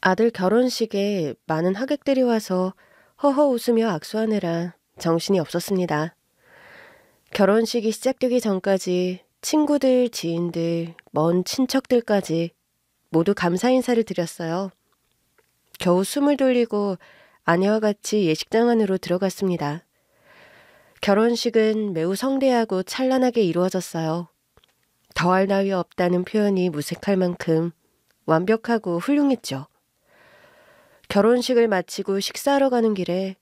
아들 결혼식에 많은 하객들이 와서 허허 웃으며 악수하느라 정신이 없었습니다. 결혼식이 시작되기 전까지 친구들, 지인들, 먼 친척들까지 모두 감사 인사를 드렸어요. 겨우 숨을 돌리고 아내와 같이 예식장 안으로 들어갔습니다. 결혼식은 매우 성대하고 찬란하게 이루어졌어요. 더할 나위 없다는 표현이 무색할 만큼 완벽하고 훌륭했죠. 결혼식을 마치고 식사하러 가는 길에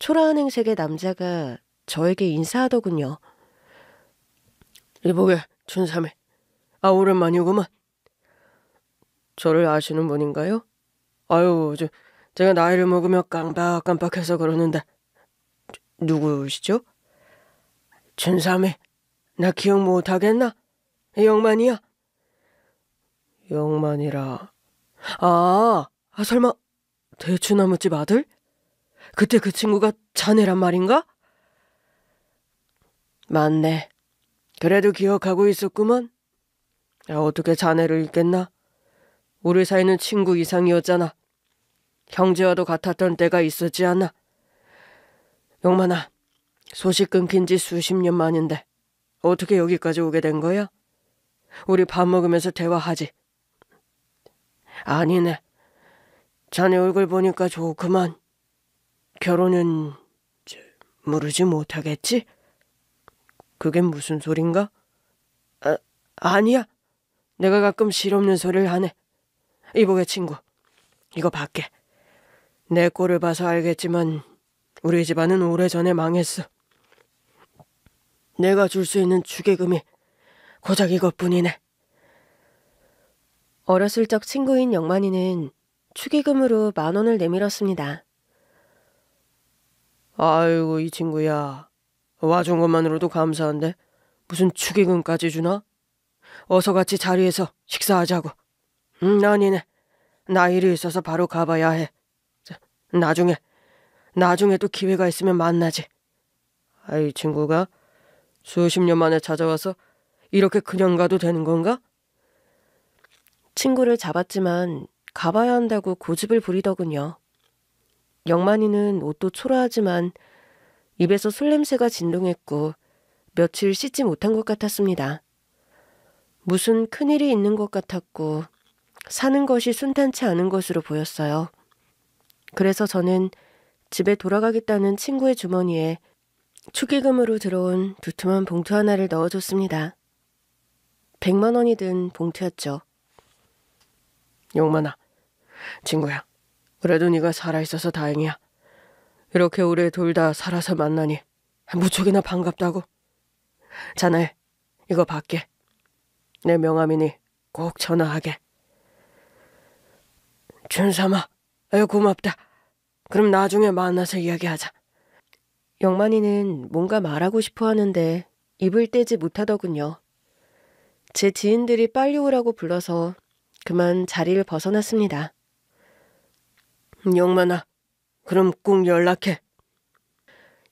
초라한 행색의 남자가 저에게 인사하더군요. 이보게, 춘삼이. 오랜만이구만. 저를 아시는 분인가요? 아유, 제가 나이를 먹으며 깜빡깜빡해서 그러는데. 누구시죠? 춘삼이. 나 기억 못하겠나? 영만이야. 영만이라. 설마 대추나무집 아들? 그때 그 친구가 자네란 말인가? 맞네. 그래도 기억하고 있었구먼. 어떻게 자네를 잊겠나? 우리 사이는 친구 이상이었잖아. 형제와도 같았던 때가 있었지 않나? 영만아, 소식 끊긴 지 수십 년 만인데 어떻게 여기까지 오게 된 거야? 우리 밥 먹으면서 대화하지. 아니네. 자네 얼굴 보니까 좋구만. 결혼은 무르지 못하겠지? 그게 무슨 소린가? 아니야. 내가 가끔 실없는 소리를 하네. 이보게 친구, 이거 밖에. 내 꼴을 봐서 알겠지만 우리 집안은 오래전에 망했어. 내가 줄 수 있는 축의금이 고작 이것뿐이네. 어렸을 적 친구인 영만이는 축의금으로 10,000원을 내밀었습니다. 아이고, 이 친구야. 와준 것만으로도 감사한데 무슨 축의금까지 주나? 어서 같이 자리에서 식사하자고. 아니네. 나 일이 있어서 바로 가봐야 해. 나중에 또 기회가 있으면 만나지. 이 친구가 수십 년 만에 찾아와서 이렇게 그냥 가도 되는 건가? 친구를 잡았지만 가봐야 한다고 고집을 부리더군요. 영만이는 옷도 초라하지만 입에서 술 냄새가 진동했고 며칠 씻지 못한 것 같았습니다. 무슨 큰일이 있는 것 같았고 사는 것이 순탄치 않은 것으로 보였어요. 그래서 저는 집에 돌아가겠다는 친구의 주머니에 축의금으로 들어온 두툼한 봉투 하나를 넣어줬습니다. 100만 원이 든 봉투였죠. 영만아, 친구야. 그래도 네가 살아있어서 다행이야. 이렇게 오래 둘 다 살아서 만나니 무척이나 반갑다고. 자네, 이거 받게. 내 명함이니 꼭 전화하게. 춘삼아, 고맙다. 그럼 나중에 만나서 이야기하자. 영만이는 뭔가 말하고 싶어 하는데 입을 떼지 못하더군요. 제 지인들이 빨리 오라고 불러서 그만 자리를 벗어났습니다. 영만아, 그럼 꼭 연락해.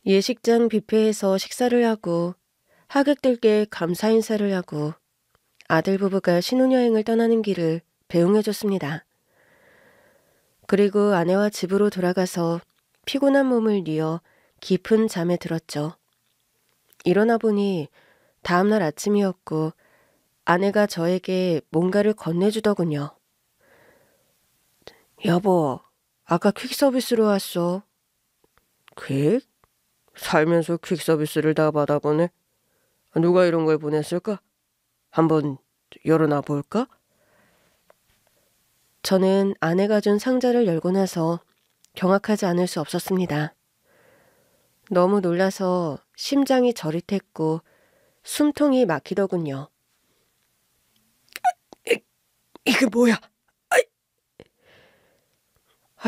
예식장 뷔페에서 식사를 하고 하객들께 감사 인사를 하고 아들 부부가 신혼여행을 떠나는 길을 배웅해줬습니다. 그리고 아내와 집으로 돌아가서 피곤한 몸을 뉘어 깊은 잠에 들었죠. 일어나 보니 다음날 아침이었고 아내가 저에게 뭔가를 건네주더군요. 여보, 아까 퀵서비스로 왔어. 퀵? 살면서 퀵서비스를 다 받아보네. 누가 이런 걸 보냈을까? 한번 열어놔 볼까? 저는 아내가 준 상자를 열고 나서 경악하지 않을 수 없었습니다. 너무 놀라서 심장이 저릿했고 숨통이 막히더군요. 이게 뭐야?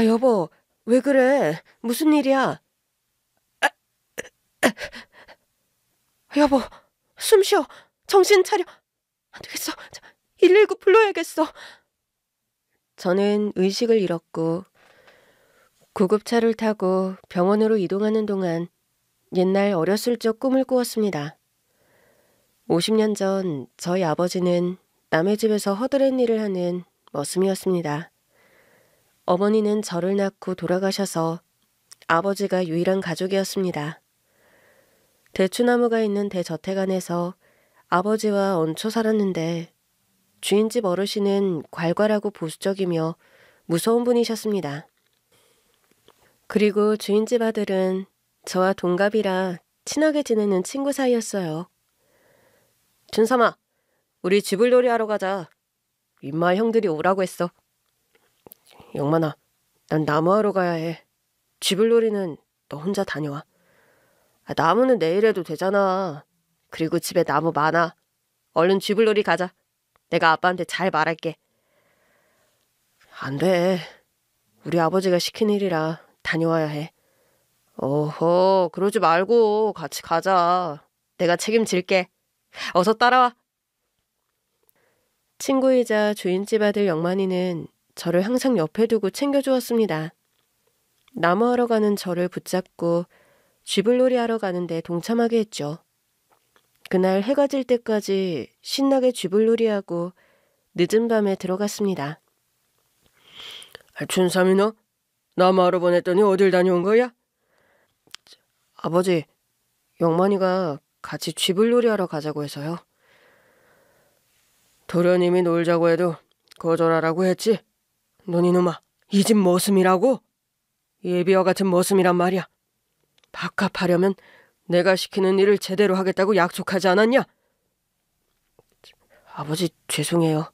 여보, 왜 그래? 무슨 일이야? 여보, 숨 쉬어. 정신 차려. 안 되겠어. 119 불러야겠어. 저는 의식을 잃었고 구급차를 타고 병원으로 이동하는 동안 옛날 어렸을 적 꿈을 꾸었습니다. 50년 전 저희 아버지는 남의 집에서 허드렛 일을 하는 머슴이었습니다. 어머니는 저를 낳고 돌아가셔서 아버지가 유일한 가족이었습니다. 대추나무가 있는 대저택 안에서 아버지와 얹혀 살았는데 주인집 어르신은 괄괄하고 보수적이며 무서운 분이셨습니다. 그리고 주인집 아들은 저와 동갑이라 친하게 지내는 친구 사이였어요. 춘삼아, 우리 쥐불놀이 하러 가자. 윗마을 형들이 오라고 했어. 영만아, 난 나무하러 가야 해. 쥐불놀이는 너 혼자 다녀와. 나무는 내일 해도 되잖아. 그리고 집에 나무 많아. 얼른 쥐불놀이 가자. 내가 아빠한테 잘 말할게. 안 돼. 우리 아버지가 시킨 일이라 다녀와야 해. 어허, 그러지 말고 같이 가자. 내가 책임질게. 어서 따라와. 친구이자 주인집 아들 영만이는 저를 항상 옆에 두고 챙겨주었습니다. 나무하러 가는 저를 붙잡고 쥐불놀이 하러 가는데 동참하게 했죠. 그날 해가 질 때까지 신나게 쥐불놀이하고 늦은 밤에 들어갔습니다. 춘삼이 너? 나무하러 보냈더니 어딜 다녀온 거야? 아버지, 영만이가 같이 쥐불놀이 하러 가자고 해서요. 도련님이 놀자고 해도 거절하라고 했지? 넌 이놈아, 이 집 머슴이라고? 예비와 같은 머슴이란 말이야. 밥값하려면 내가 시키는 일을 제대로 하겠다고 약속하지 않았냐? 아버지, 죄송해요.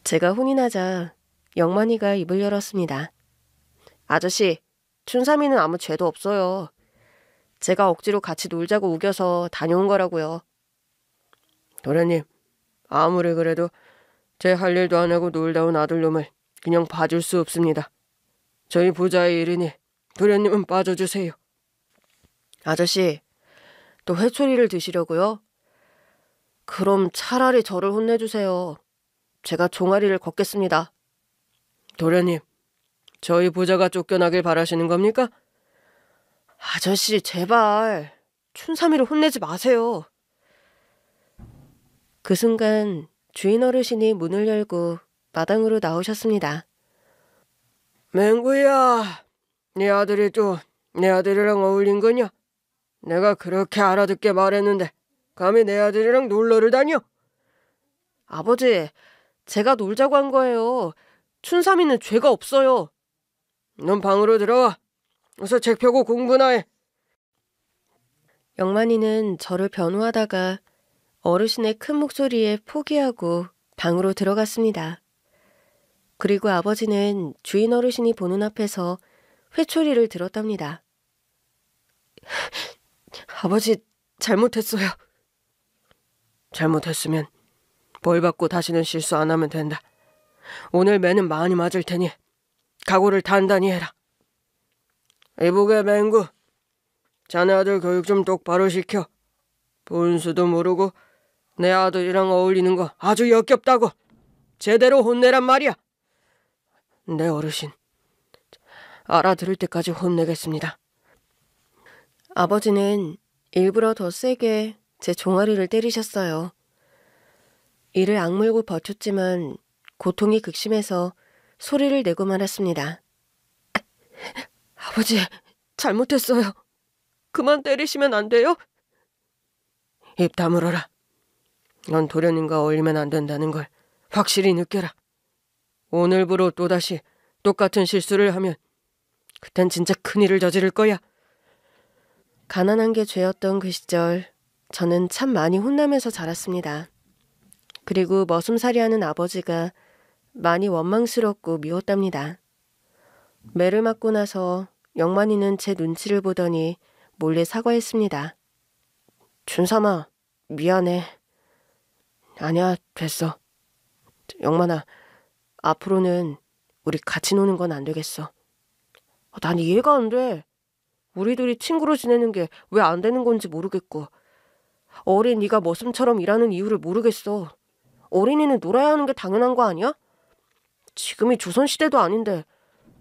제가 혼이 나자 영만이가 입을 열었습니다. 아저씨, 춘삼이는 아무 죄도 없어요. 제가 억지로 같이 놀자고 우겨서 다녀온 거라고요. 도련님, 아무리 그래도 제 할 일도 안 하고 놀다 온 아들놈을 그냥 봐줄 수 없습니다. 저희 부자의 일이니 도련님은 빠져주세요. 아저씨, 또 회초리를 드시려고요? 그럼 차라리 저를 혼내주세요. 제가 종아리를 걷겠습니다. 도련님, 저희 부자가 쫓겨나길 바라시는 겁니까? 아저씨, 제발 춘삼이를 혼내지 마세요. 그 순간 주인 어르신이 문을 열고 마당으로 나오셨습니다. 맹구야, 네 아들이 또 내 아들이랑 어울린 거냐? 내가 그렇게 알아듣게 말했는데 감히 내 아들이랑 놀러를 다녀? 아버지, 제가 놀자고 한 거예요. 춘삼이는 죄가 없어요. 넌 방으로 들어와. 어서 책 펴고 공부나 해. 영만이는 저를 변호하다가 어르신의 큰 목소리에 포기하고 방으로 들어갔습니다. 그리고 아버지는 주인 어르신이 보는 앞에서 회초리를 들었답니다. 아버지, 잘못했어요. 잘못했으면 벌 받고 다시는 실수 안 하면 된다. 오늘 매는 많이 맞을 테니 각오를 단단히 해라. 이보게 맹구, 자네 아들 교육 좀 똑바로 시켜. 본수도 모르고 내 아들이랑 어울리는 거 아주 역겹다고. 제대로 혼내란 말이야. 네 어르신, 알아들을 때까지 혼내겠습니다. 아버지는 일부러 더 세게 제 종아리를 때리셨어요. 이를 악물고 버텼지만 고통이 극심해서 소리를 내고 말았습니다. 아버지, 잘못했어요. 그만 때리시면 안 돼요? 입 다물어라. 넌 도련님과 어울리면 안 된다는 걸 확실히 느껴라. 오늘부로 또다시 똑같은 실수를 하면 그땐 진짜 큰일을 저지를 거야. 가난한 게 죄였던 그 시절 저는 참 많이 혼나면서 자랐습니다. 그리고 머슴살이하는 아버지가 많이 원망스럽고 미웠답니다. 매를 맞고 나서 영만이는 제 눈치를 보더니 몰래 사과했습니다. 춘삼아, 미안해. 아니야, 됐어. 영만아, 앞으로는 우리 같이 노는 건 안 되겠어. 난 이해가 안 돼. 우리 둘이 친구로 지내는 게 왜 안 되는 건지 모르겠고 어린 네가 머슴처럼 일하는 이유를 모르겠어. 어린이는 놀아야 하는 게 당연한 거 아니야? 지금이 조선시대도 아닌데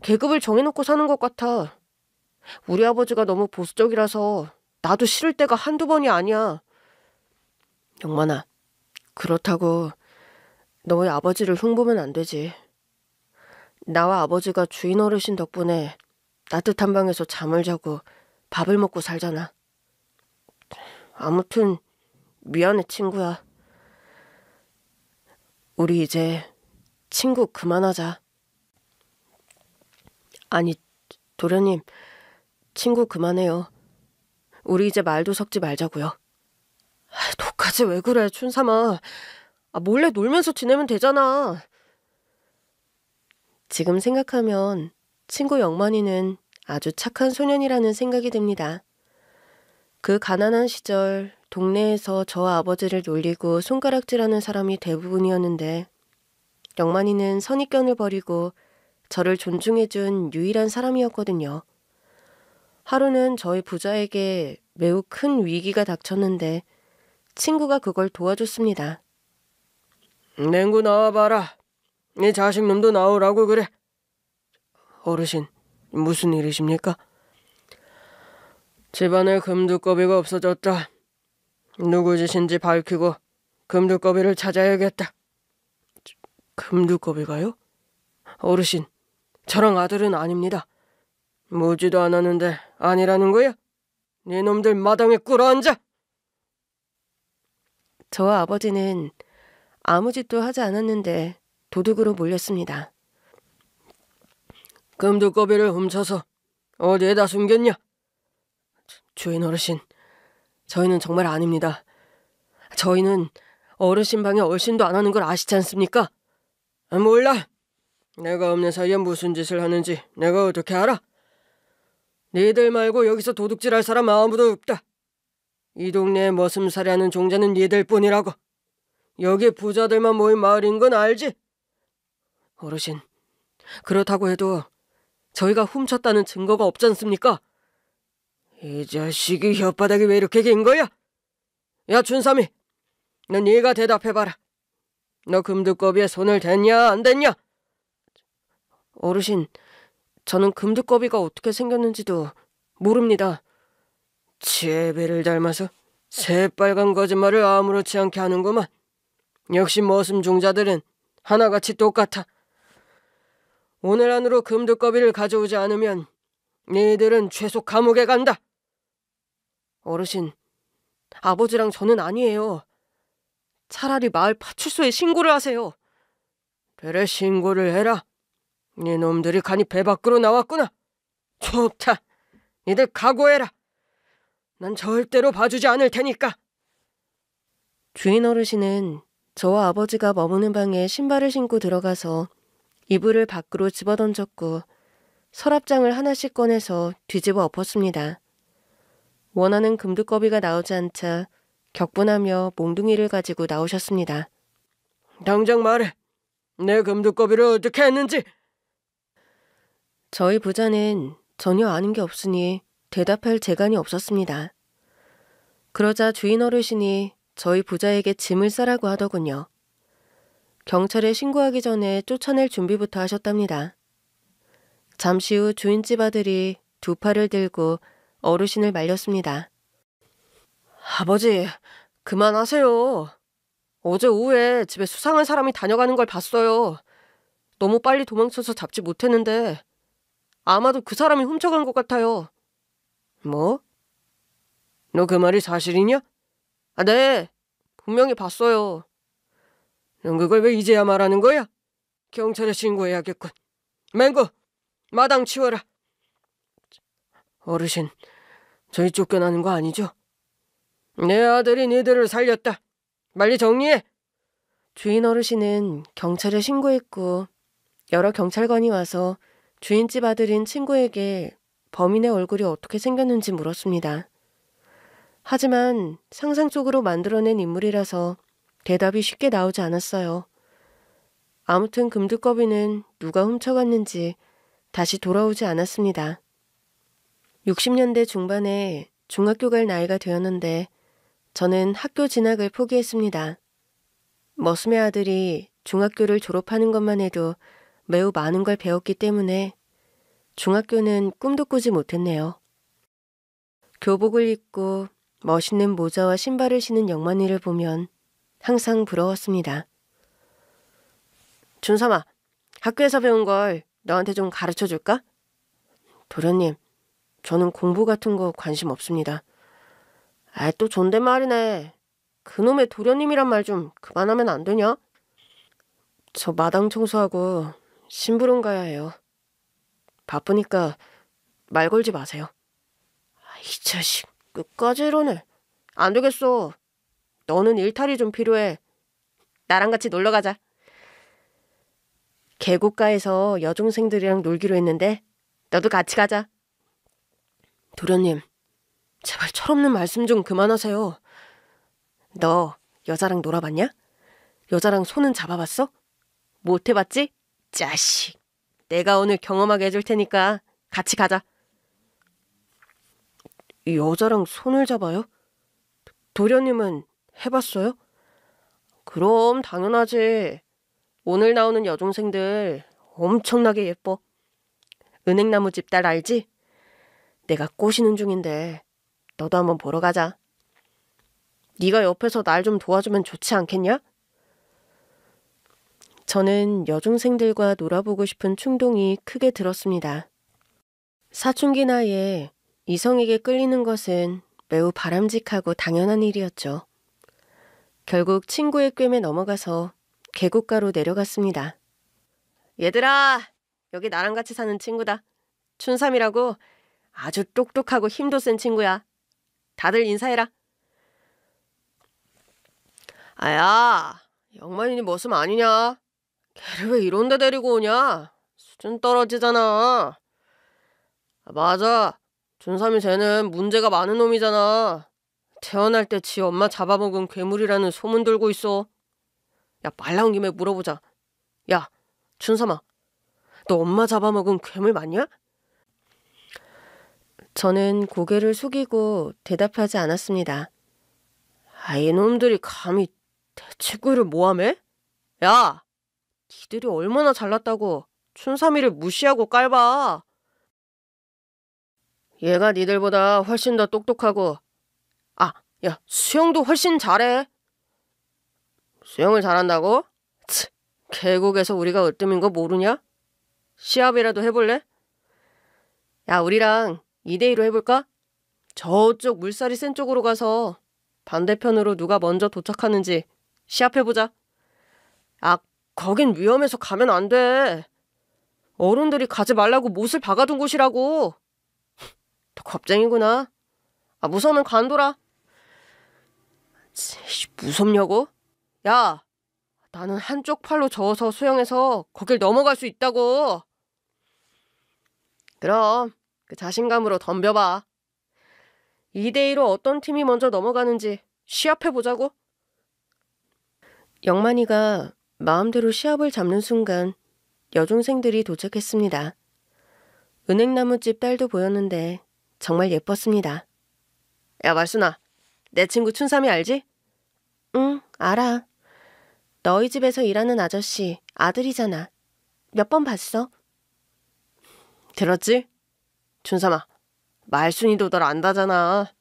계급을 정해놓고 사는 것 같아. 우리 아버지가 너무 보수적이라서 나도 싫을 때가 한두 번이 아니야. 영만아, 그렇다고 너의 아버지를 흉보면 안 되지. 나와 아버지가 주인 어르신 덕분에 따뜻한 방에서 잠을 자고 밥을 먹고 살잖아. 아무튼 미안해, 친구야. 우리 이제 친구 그만하자. 아니, 도련님, 친구 그만해요. 우리 이제 말도 섞지 말자고요. 너까지 왜 그래, 춘삼아. 몰래 놀면서 지내면 되잖아. 지금 생각하면 친구 영만이는 아주 착한 소년이라는 생각이 듭니다. 그 가난한 시절 동네에서 저와 아버지를 놀리고 손가락질하는 사람이 대부분이었는데 영만이는 선입견을 버리고 저를 존중해준 유일한 사람이었거든요. 하루는 저희 부자에게 매우 큰 위기가 닥쳤는데 친구가 그걸 도와줬습니다. 냉구 나와봐라. 네 자식놈도 나오라고 그래. 어르신, 무슨 일이십니까? 집안에 금두꺼비가 없어졌다. 누구 짓인지 밝히고 금두꺼비를 찾아야겠다. 금두꺼비가요? 어르신, 저랑 아들은 아닙니다. 묻지도 않았는데 아니라는 거야? 네 놈들 마당에 꿇어앉아! 저와 아버지는 아무 짓도 하지 않았는데 도둑으로 몰렸습니다. 금두꺼비를 훔쳐서 어디에다 숨겼냐? 주인 어르신, 저희는 정말 아닙니다. 저희는 어르신 방에 얼씬도 안 하는 걸 아시지 않습니까? 몰라. 내가 없는 사이에 무슨 짓을 하는지 내가 어떻게 알아? 니들 말고 여기서 도둑질할 사람 아무도 없다. 이 동네에 머슴살이하는 종자는 니들뿐이라고. 여기 부자들만 모인 마을인 건 알지? 어르신, 그렇다고 해도 저희가 훔쳤다는 증거가 없지 않습니까? 이 자식이 혓바닥이 왜 이렇게 긴 거야? 야, 춘삼이, 너 네가 대답해봐라. 너 금두꺼비에 손을 댔냐 안 댔냐? 어르신, 저는 금두꺼비가 어떻게 생겼는지도 모릅니다. 제배를 닮아서 새빨간 거짓말을 아무렇지 않게 하는구만. 역시 머슴 종자들은 하나같이 똑같아. 오늘 안으로 금두꺼비를 가져오지 않으면 니들은 최소 감옥에 간다. 어르신, 아버지랑 저는 아니에요. 차라리 마을 파출소에 신고를 하세요. 그래, 신고를 해라. 네 놈들이 간이 배 밖으로 나왔구나. 좋다. 니들 각오해라. 난 절대로 봐주지 않을 테니까. 주인 어르신은 저와 아버지가 머무는 방에 신발을 신고 들어가서 이불을 밖으로 집어던졌고 서랍장을 하나씩 꺼내서 뒤집어 엎었습니다. 원하는 금두꺼비가 나오지 않자 격분하며 몽둥이를 가지고 나오셨습니다. 당장 말해. 내 금두꺼비를 어떻게 했는지. 저희 부자는 전혀 아는 게 없으니 대답할 재간이 없었습니다. 그러자 주인 어르신이 저희 부자에게 짐을 싸라고 하더군요. 경찰에 신고하기 전에 쫓아낼 준비부터 하셨답니다. 잠시 후 주인집 아들이 두 팔을 들고 어르신을 말렸습니다. 아버지, 그만하세요. 어제 오후에 집에 수상한 사람이 다녀가는 걸 봤어요. 너무 빨리 도망쳐서 잡지 못했는데 아마도 그 사람이 훔쳐간 것 같아요. 뭐? 너 그 말이 사실이냐? 네, 분명히 봤어요. 넌 그걸 왜 이제야 말하는 거야? 경찰에 신고해야겠군. 맹구, 마당 치워라. 어르신, 저희 쫓겨나는 거 아니죠? 내 아들이 니들을 살렸다. 빨리 정리해. 주인 어르신은 경찰에 신고했고 여러 경찰관이 와서 주인집 아들인 친구에게 범인의 얼굴이 어떻게 생겼는지 물었습니다. 하지만 상상 속으로 만들어낸 인물이라서 대답이 쉽게 나오지 않았어요. 아무튼 금두꺼비는 누가 훔쳐갔는지 다시 돌아오지 않았습니다. 60년대 중반에 중학교 갈 나이가 되었는데 저는 학교 진학을 포기했습니다. 머슴의 아들이 중학교를 졸업하는 것만 해도 매우 많은 걸 배웠기 때문에 중학교는 꿈도 꾸지 못했네요. 교복을 입고 멋있는 모자와 신발을 신은 영만이를 보면 항상 부러웠습니다. 준삼아, 학교에서 배운 걸 너한테 좀 가르쳐 줄까? 도련님, 저는 공부 같은 거 관심 없습니다. 아, 또 존댓말이네. 그놈의 도련님이란 말 좀 그만하면 안 되냐? 저 마당 청소하고 심부름 가야 해요. 바쁘니까 말 걸지 마세요. 아, 이 자식 끝까지 이러네. 안 되겠어. 너는 일탈이 좀 필요해. 나랑 같이 놀러 가자. 계곡가에서 여중생들이랑 놀기로 했는데 너도 같이 가자. 도련님, 제발 철없는 말씀 좀 그만하세요. 너 여자랑 놀아봤냐? 여자랑 손은 잡아봤어? 못 해봤지? 자식. 내가 오늘 경험하게 해줄 테니까 같이 가자. 여자랑 손을 잡아요? 도련님은 해봤어요? 그럼 당연하지. 오늘 나오는 여중생들 엄청나게 예뻐. 은행나무 집 딸 알지? 내가 꼬시는 중인데 너도 한번 보러 가자. 네가 옆에서 날 좀 도와주면 좋지 않겠냐? 저는 여중생들과 놀아보고 싶은 충동이 크게 들었습니다. 사춘기 나이에 이성에게 끌리는 것은 매우 바람직하고 당연한 일이었죠. 결국 친구의 꿰매 넘어가서 계곡가로 내려갔습니다. 얘들아, 여기 나랑 같이 사는 친구다. 춘삼이라고 아주 똑똑하고 힘도 센 친구야. 다들 인사해라. 아야, 영만이니 머슴 아니냐? 걔를 왜 이런 데 데리고 오냐? 수준 떨어지잖아. 맞아. 준삼이 쟤는 문제가 많은 놈이잖아. 태어날 때 지 엄마 잡아먹은 괴물이라는 소문 돌고 있어. 야, 말 나온 김에 물어보자. 야, 준삼아, 너 엄마 잡아먹은 괴물 맞냐? 저는 고개를 숙이고 대답하지 않았습니다. 아, 이놈들이 감히 대치구이를 모함해? 야, 니들이 얼마나 잘났다고 춘삼이를 무시하고 깔봐. 얘가 니들보다 훨씬 더 똑똑하고, 아, 야, 수영도 훨씬 잘해. 수영을 잘한다고? 치, 계곡에서 우리가 으뜸인 거 모르냐? 시합이라도 해볼래? 야, 우리랑 2대2로 해볼까? 저쪽 물살이 센 쪽으로 가서 반대편으로 누가 먼저 도착하는지 시합해보자. 아, 거긴 위험해서 가면 안 돼. 어른들이 가지 말라고 못을 박아둔 곳이라고. 너 겁쟁이구나. 아, 무서우면 관둬라. 무섭냐고? 야, 나는 한쪽 팔로 저어서 수영해서 거길 넘어갈 수 있다고. 그럼 그 자신감으로 덤벼봐. 2대2로 어떤 팀이 먼저 넘어가는지 시합해보자고. 영만이가 마음대로 시합을 잡는 순간 여중생들이 도착했습니다. 은행나무집 딸도 보였는데 정말 예뻤습니다. 야, 말순아, 내 친구 춘삼이 알지? 응, 알아. 너희 집에서 일하는 아저씨 아들이잖아. 몇 번 봤어? 들었지? 춘삼아, 말순이도 널 안다잖아.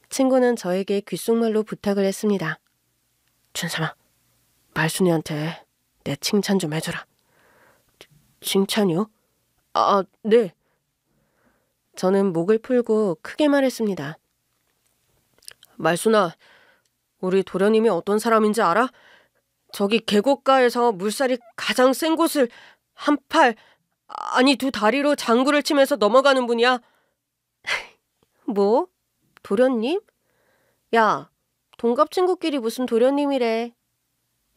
친구는 저에게 귓속말로 부탁을 했습니다. 춘삼아, 말순이한테 내 칭찬 좀 해줘라. 칭찬이요? 아, 네. 저는 목을 풀고 크게 말했습니다. 말순아, 우리 도련님이 어떤 사람인지 알아? 저기 계곡가에서 물살이 가장 센 곳을 한 팔, 아니 두 다리로 장구를 치면서 넘어가는 분이야. 뭐? 도련님? 야, 동갑 친구끼리 무슨 도련님이래.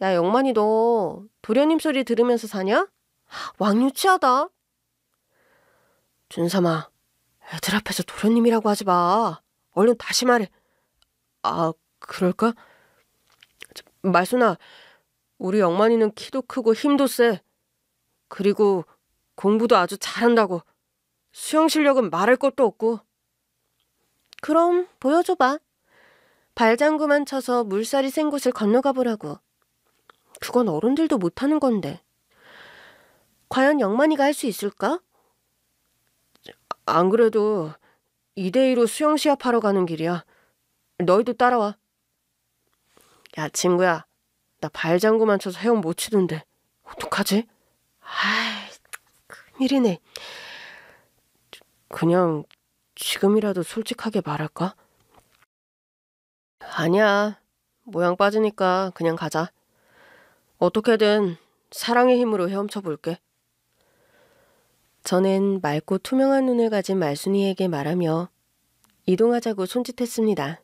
야, 영만이 너 도련님 소리 들으면서 사냐? 왕유치하다. 준삼아, 애들 앞에서 도련님이라고 하지 마. 얼른 다시 말해. 아, 그럴까? 말순아, 우리 영만이는 키도 크고 힘도 세. 그리고 공부도 아주 잘한다고. 수영 실력은 말할 것도 없고. 그럼 보여줘봐. 발장구만 쳐서 물살이 센 곳을 건너가 보라고. 그건 어른들도 못하는 건데. 과연 영만이가 할 수 있을까? 안 그래도 2대2로 수영 시합하러 가는 길이야. 너희도 따라와. 야, 친구야. 나 발장구만 쳐서 헤엄 못 치던데. 어떡하지? 아이, 큰일이네. 그냥 지금이라도 솔직하게 말할까? 아니야. 모양 빠지니까 그냥 가자. 어떻게든 사랑의 힘으로 헤엄쳐 볼게. 저는 맑고 투명한 눈을 가진 말순이에게 말하며 이동하자고 손짓했습니다.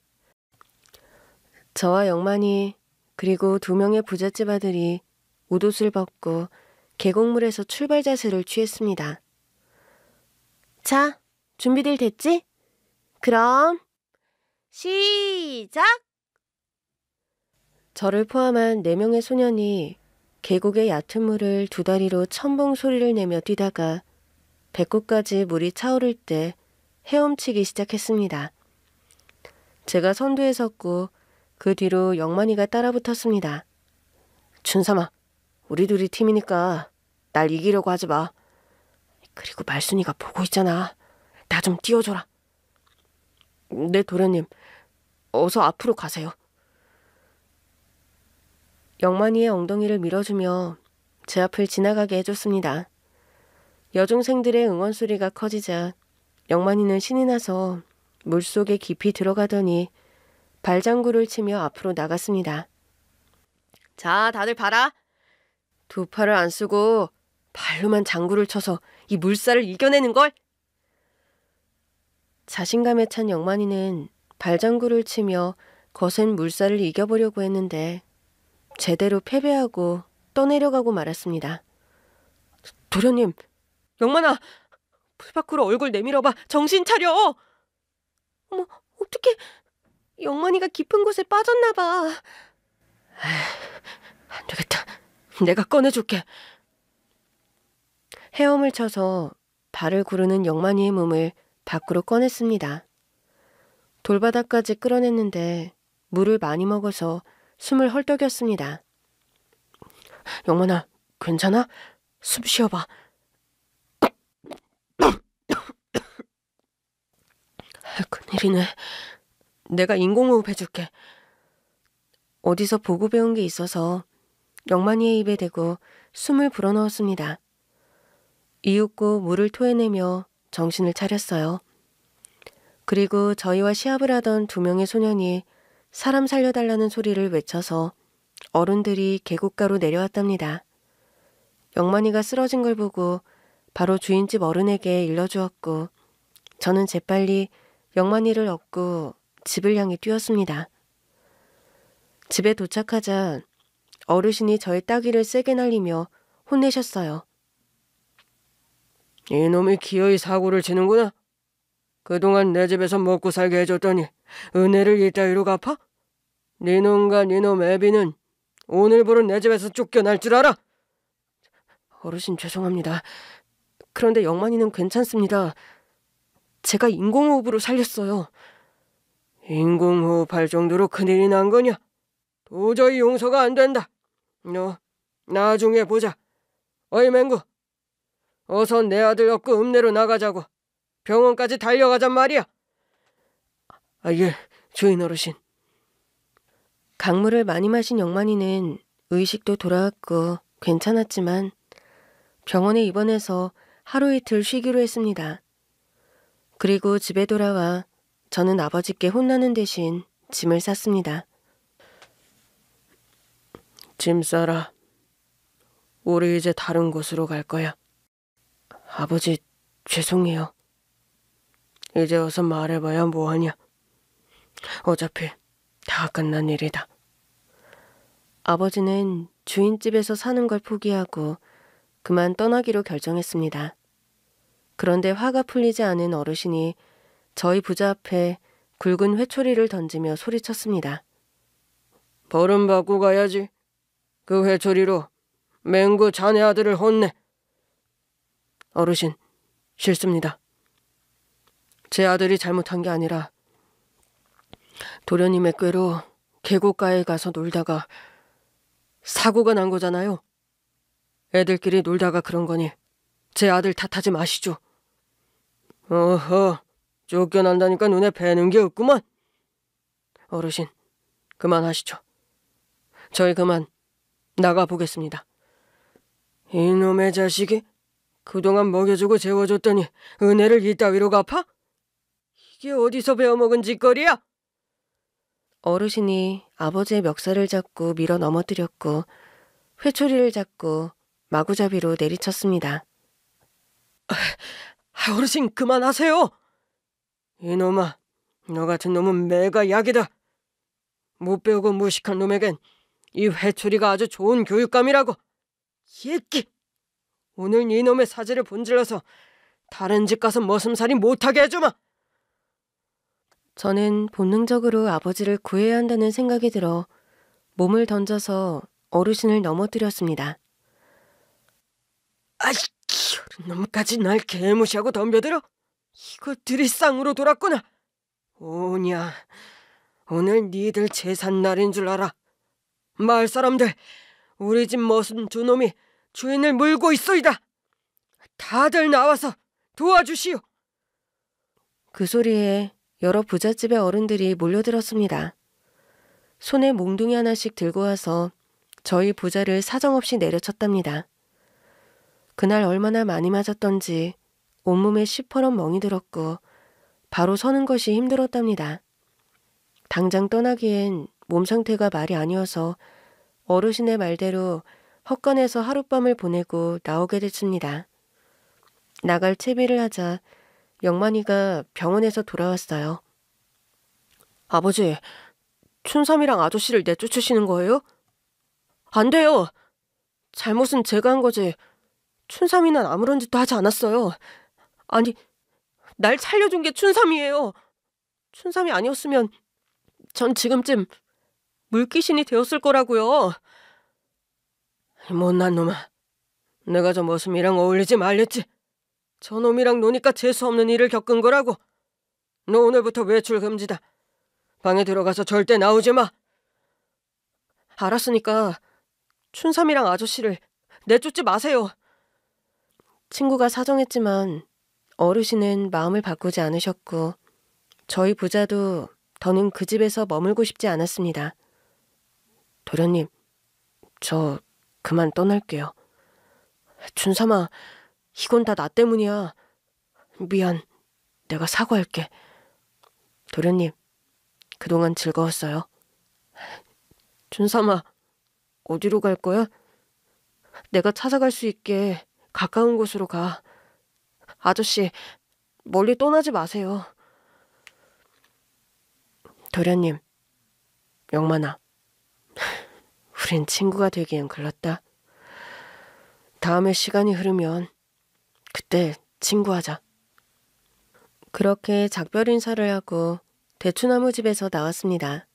저와 영만이 그리고 2명의 부잣집 아들이 웃옷을 벗고 계곡물에서 출발 자세를 취했습니다. 자, 준비들 됐지? 그럼 시작! 저를 포함한 4명의 소년이 계곡의 얕은 물을 2다리로 첨벙 소리를 내며 뛰다가 배꼽까지 물이 차오를 때 헤엄치기 시작했습니다. 제가 선두에 섰고 그 뒤로 영만이가 따라붙었습니다. 준삼아, 우리 둘이 팀이니까 날 이기려고 하지 마. 그리고 말순이가 보고 있잖아. 나 좀 띄워줘라. 네, 도련님. 어서 앞으로 가세요. 영만이의 엉덩이를 밀어주며 제 앞을 지나가게 해줬습니다. 여중생들의 응원 소리가 커지자 영만이는 신이 나서 물속에 깊이 들어가더니 발장구를 치며 앞으로 나갔습니다. 자, 다들 봐라. 2팔을 안 쓰고 발로만 장구를 쳐서 이 물살을 이겨내는 걸. 자신감에 찬 영만이는 발장구를 치며 거센 물살을 이겨보려고 했는데 제대로 패배하고 떠내려가고 말았습니다. 도련님, 영만아, 풀 밖으로 얼굴 내밀어봐. 정신 차려. 어머, 어떡해. 영만이가 깊은 곳에 빠졌나 봐. 안 되겠다. 내가 꺼내줄게. 헤엄을 쳐서 발을 구르는 영만이의 몸을 밖으로 꺼냈습니다. 돌바닥까지 끌어냈는데 물을 많이 먹어서 숨을 헐떡였습니다. 영만아, 괜찮아? 숨 쉬어봐. 큰일이네. 내가 인공호흡 해줄게. 어디서 보고 배운 게 있어서 영만이의 입에 대고 숨을 불어넣었습니다. 이윽고 물을 토해내며 정신을 차렸어요. 그리고 저희와 시합을 하던 2명의 소년이 사람 살려달라는 소리를 외쳐서 어른들이 계곡가로 내려왔답니다. 영만이가 쓰러진 걸 보고 바로 주인집 어른에게 일러주었고 저는 재빨리 영만이를 업고 집을 향해 뛰었습니다. 집에 도착하자 어르신이 저의 따귀를 세게 날리며 혼내셨어요. 이놈이 기어이 사고를 치는구나. 그동안 내 집에서 먹고 살게 해줬더니 은혜를 이따위로 갚아? 니놈과 니놈 애비는 오늘부로 내 집에서 쫓겨날 줄 알아? 어르신 죄송합니다. 그런데 영만이는 괜찮습니다. 제가 인공호흡으로 살렸어요. 인공호흡 할 정도로 큰일이 난 거냐? 도저히 용서가 안 된다. 너 나중에 보자. 어이 맹구, 어서 내 아들 업고 읍내로 나가자고. 병원까지 달려가잔 말이야. 예, 주인 어르신. 강물을 많이 마신 영만이는 의식도 돌아왔고 괜찮았지만 병원에 입원해서 하루 이틀 쉬기로 했습니다. 그리고 집에 돌아와 저는 아버지께 혼나는 대신 짐을 쌌습니다. 짐 싸라. 우리 이제 다른 곳으로 갈 거야. 아버지, 죄송해요. 이제 어서 말해봐야 뭐하냐. 어차피 다 끝난 일이다. 아버지는 주인집에서 사는 걸 포기하고 그만 떠나기로 결정했습니다. 그런데 화가 풀리지 않은 어르신이 저희 부자 앞에 굵은 회초리를 던지며 소리쳤습니다. 벌은 받고 가야지. 그 회초리로 맹구 자네 아들을 혼내. 어르신, 싫습니다. 제 아들이 잘못한 게 아니라 도련님의 꾀로 계곡가에 가서 놀다가 사고가 난 거잖아요. 애들끼리 놀다가 그런 거니 제 아들 탓하지 마시죠. 어허, 쫓겨난다니까 눈에 뵈는 게 없구만. 어르신, 그만하시죠. 저희 그만 나가보겠습니다. 이놈의 자식이 그동안 먹여주고 재워줬더니 은혜를 이따위로 갚아? 이게 어디서 배워먹은 짓거리야? 어르신이 아버지의 멱살을 잡고 밀어 넘어뜨렸고 회초리를 잡고 마구잡이로 내리쳤습니다. 어르신 그만하세요. 이놈아, 너 같은 놈은 매가 약이다. 못 배우고 무식한 놈에겐 이 회초리가 아주 좋은 교육감이라고. 얘끼, 오늘 이놈의 사지를 본질러서 다른 집 가서 머슴살이 못하게 해주마. 저는 본능적으로 아버지를 구해야 한다는 생각이 들어 몸을 던져서 어르신을 넘어뜨렸습니다. 아이, 놈까지 날 개무시하고 덤벼들어? 이것들이 쌍으로 돌았구나. 오냐, 오늘 니들 제삿날인 줄 알아. 마을 사람들, 우리 집 머슴 두 놈이 주인을 물고 있소이다. 다들 나와서 도와주시오. 그 소리에 여러 부잣집의 어른들이 몰려들었습니다. 손에 몽둥이 하나씩 들고 와서 저희 부자를 사정없이 내려쳤답니다. 그날 얼마나 많이 맞았던지 온몸에 시퍼런 멍이 들었고 바로 서는 것이 힘들었답니다. 당장 떠나기엔 몸 상태가 말이 아니어서 어르신의 말대로 헛간에서 하룻밤을 보내고 나오게 됐습니다. 나갈 채비를 하자 영만이가 병원에서 돌아왔어요. 아버지, 춘삼이랑 아저씨를 내쫓으시는 거예요? 안 돼요. 잘못은 제가 한 거지. 춘삼이는 아무런 짓도 하지 않았어요. 아니, 날 살려준 게 춘삼이에요. 춘삼이 아니었으면 전 지금쯤 물귀신이 되었을 거라고요. 못난 놈아, 내가 저 머슴이랑 어울리지 말랬지. 저 놈이랑 노니까 재수없는 일을 겪은 거라고. 너 오늘부터 외출 금지다. 방에 들어가서 절대 나오지 마. 알았으니까 춘삼이랑 아저씨를 내쫓지 마세요. 친구가 사정했지만 어르신은 마음을 바꾸지 않으셨고 저희 부자도 더는 그 집에서 머물고 싶지 않았습니다. 도련님, 저 그만 떠날게요. 춘삼아, 이건 다 나 때문이야. 미안, 내가 사과할게. 도련님, 그동안 즐거웠어요. 춘삼아, 어디로 갈 거야? 내가 찾아갈 수 있게 가까운 곳으로 가. 아저씨, 멀리 떠나지 마세요. 도련님, 영만아, 우린 친구가 되기엔 글렀다. 다음에 시간이 흐르면 그때 친구하자. 그렇게 작별 인사를 하고 대추나무 집에서 나왔습니다.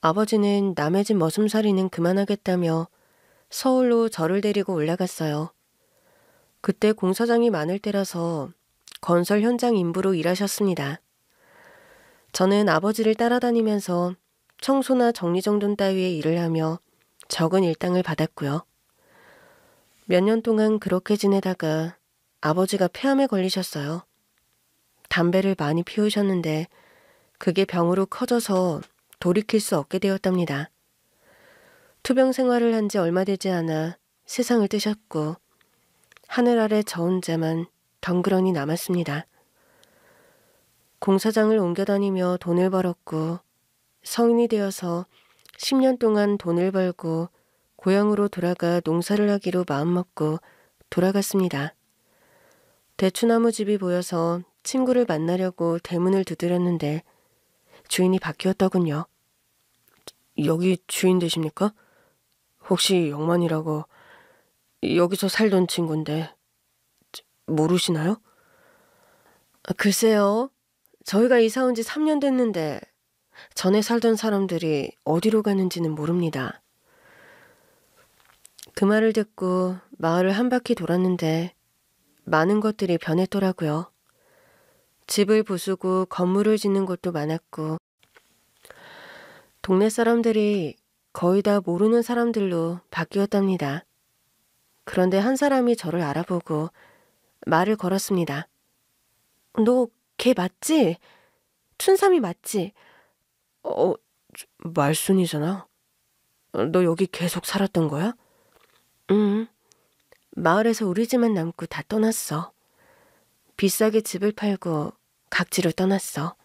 아버지는 남의 집 머슴살이는 그만하겠다며 서울로 저를 데리고 올라갔어요. 그때 공사장이 많을 때라서 건설 현장 인부로 일하셨습니다. 저는 아버지를 따라다니면서 청소나 정리정돈 따위의 일을 하며 적은 일당을 받았고요. 몇 년 동안 그렇게 지내다가 아버지가 폐암에 걸리셨어요. 담배를 많이 피우셨는데 그게 병으로 커져서 돌이킬 수 없게 되었답니다. 투병 생활을 한 지 얼마 되지 않아 세상을 뜨셨고 하늘 아래 저 혼자만 덩그러니 남았습니다. 공사장을 옮겨 다니며 돈을 벌었고 성인이 되어서 10년 동안 돈을 벌고 고향으로 돌아가 농사를 하기로 마음먹고 돌아갔습니다. 대추나무 집이 보여서 친구를 만나려고 대문을 두드렸는데 주인이 바뀌었더군요. 여기 주인 되십니까? 혹시 영만이라고 여기서 살던 친구인데 모르시나요? 글쎄요. 저희가 이사 온 지 3년 됐는데 전에 살던 사람들이 어디로 가는지는 모릅니다. 그 말을 듣고 마을을 한 바퀴 돌았는데 많은 것들이 변했더라고요. 집을 부수고 건물을 짓는 곳도 많았고 동네 사람들이 거의 다 모르는 사람들로 바뀌었답니다. 그런데 한 사람이 저를 알아보고 말을 걸었습니다. 너 걔 맞지? 춘삼이 맞지? 말순이잖아. 너 여기 계속 살았던 거야? 응. 마을에서 우리 집만 남고 다 떠났어. 비싸게 집을 팔고 각지로 떠났어.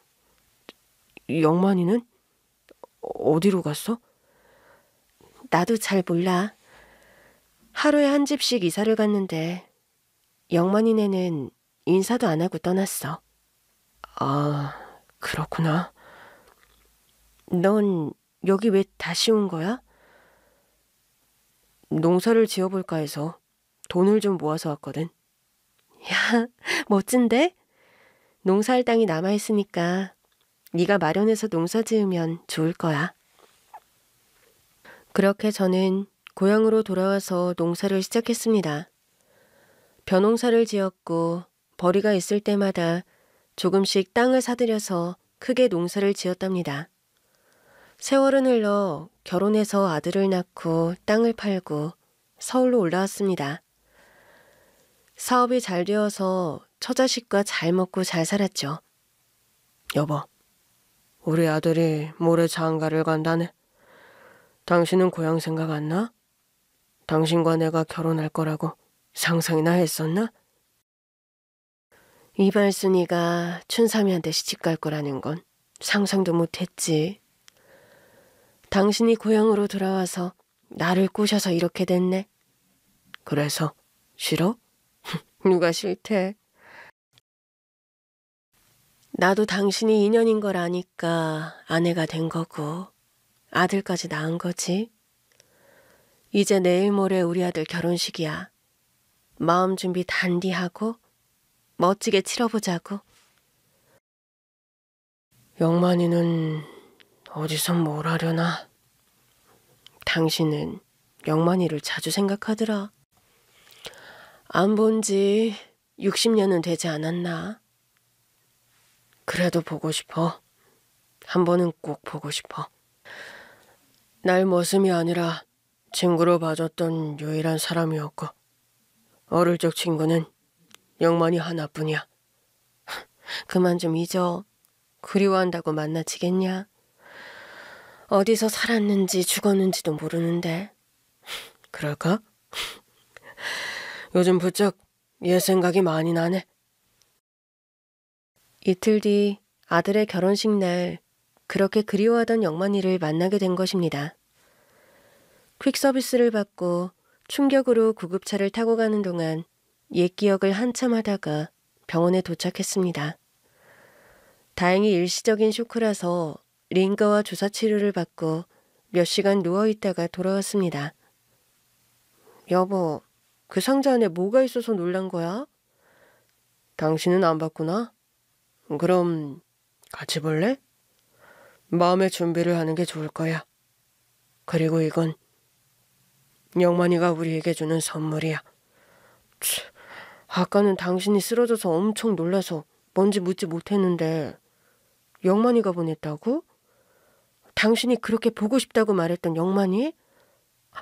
영만이는 어디로 갔어? 나도 잘 몰라. 하루에 한 집씩 이사를 갔는데 영만이네는 인사도 안 하고 떠났어. 아, 그렇구나. 넌 여기 왜 다시 온 거야? 농사를 지어볼까 해서 돈을 좀 모아서 왔거든. 야, 멋진데? 농사할 땅이 남아있으니까 네가 마련해서 농사 지으면 좋을 거야. 그렇게 저는 고향으로 돌아와서 농사를 시작했습니다. 벼농사를 지었고 벌이가 있을 때마다 조금씩 땅을 사들여서 크게 농사를 지었답니다. 세월은 흘러 결혼해서 아들을 낳고 땅을 팔고 서울로 올라왔습니다. 사업이 잘 되어서 처자식과 잘 먹고 잘 살았죠. 여보, 우리 아들이 모레 장가를 간다네. 당신은 고향 생각 안 나? 당신과 내가 결혼할 거라고 상상이나 했었나? 이발순이가 춘삼이한테 시집갈 거라는 건 상상도 못했지. 당신이 고향으로 돌아와서 나를 꼬셔서 이렇게 됐네. 그래서 싫어? 누가 싫대. 나도 당신이 인연인 걸 아니까 아내가 된 거고 아들까지 낳은 거지. 이제 내일 모레 우리 아들 결혼식이야. 마음 준비 단디 하고 멋지게 치러보자고. 영만이는 어디서 뭘 하려나? 당신은 영만이를 자주 생각하더라. 안 본 지 60년은 되지 않았나? 그래도 보고 싶어. 한 번은 꼭 보고 싶어. 날 머슴이 아니라 친구로 봐줬던 유일한 사람이었고 어릴 적 친구는 영만이 하나뿐이야. 그만 좀 잊어. 그리워한다고 만나지겠냐? 어디서 살았는지 죽었는지도 모르는데. 그럴까? 요즘 부쩍 얘 생각이 많이 나네. 이틀 뒤 아들의 결혼식 날 그렇게 그리워하던 영만이를 만나게 된 것입니다. 퀵 서비스를 받고 충격으로 구급차를 타고 가는 동안 옛 기억을 한참 하다가 병원에 도착했습니다. 다행히 일시적인 쇼크라서 링거와 주사 치료를 받고 몇 시간 누워있다가 돌아왔습니다. 여보, 그 상자 안에 뭐가 있어서 놀란 거야? 당신은 안 봤구나? 그럼 같이 볼래? 마음의 준비를 하는 게 좋을 거야. 그리고 이건 영만이가 우리에게 주는 선물이야. 아까는 당신이 쓰러져서 엄청 놀라서 뭔지 묻지 못했는데 영만이가 보냈다고? 당신이 그렇게 보고 싶다고 말했던 영만이?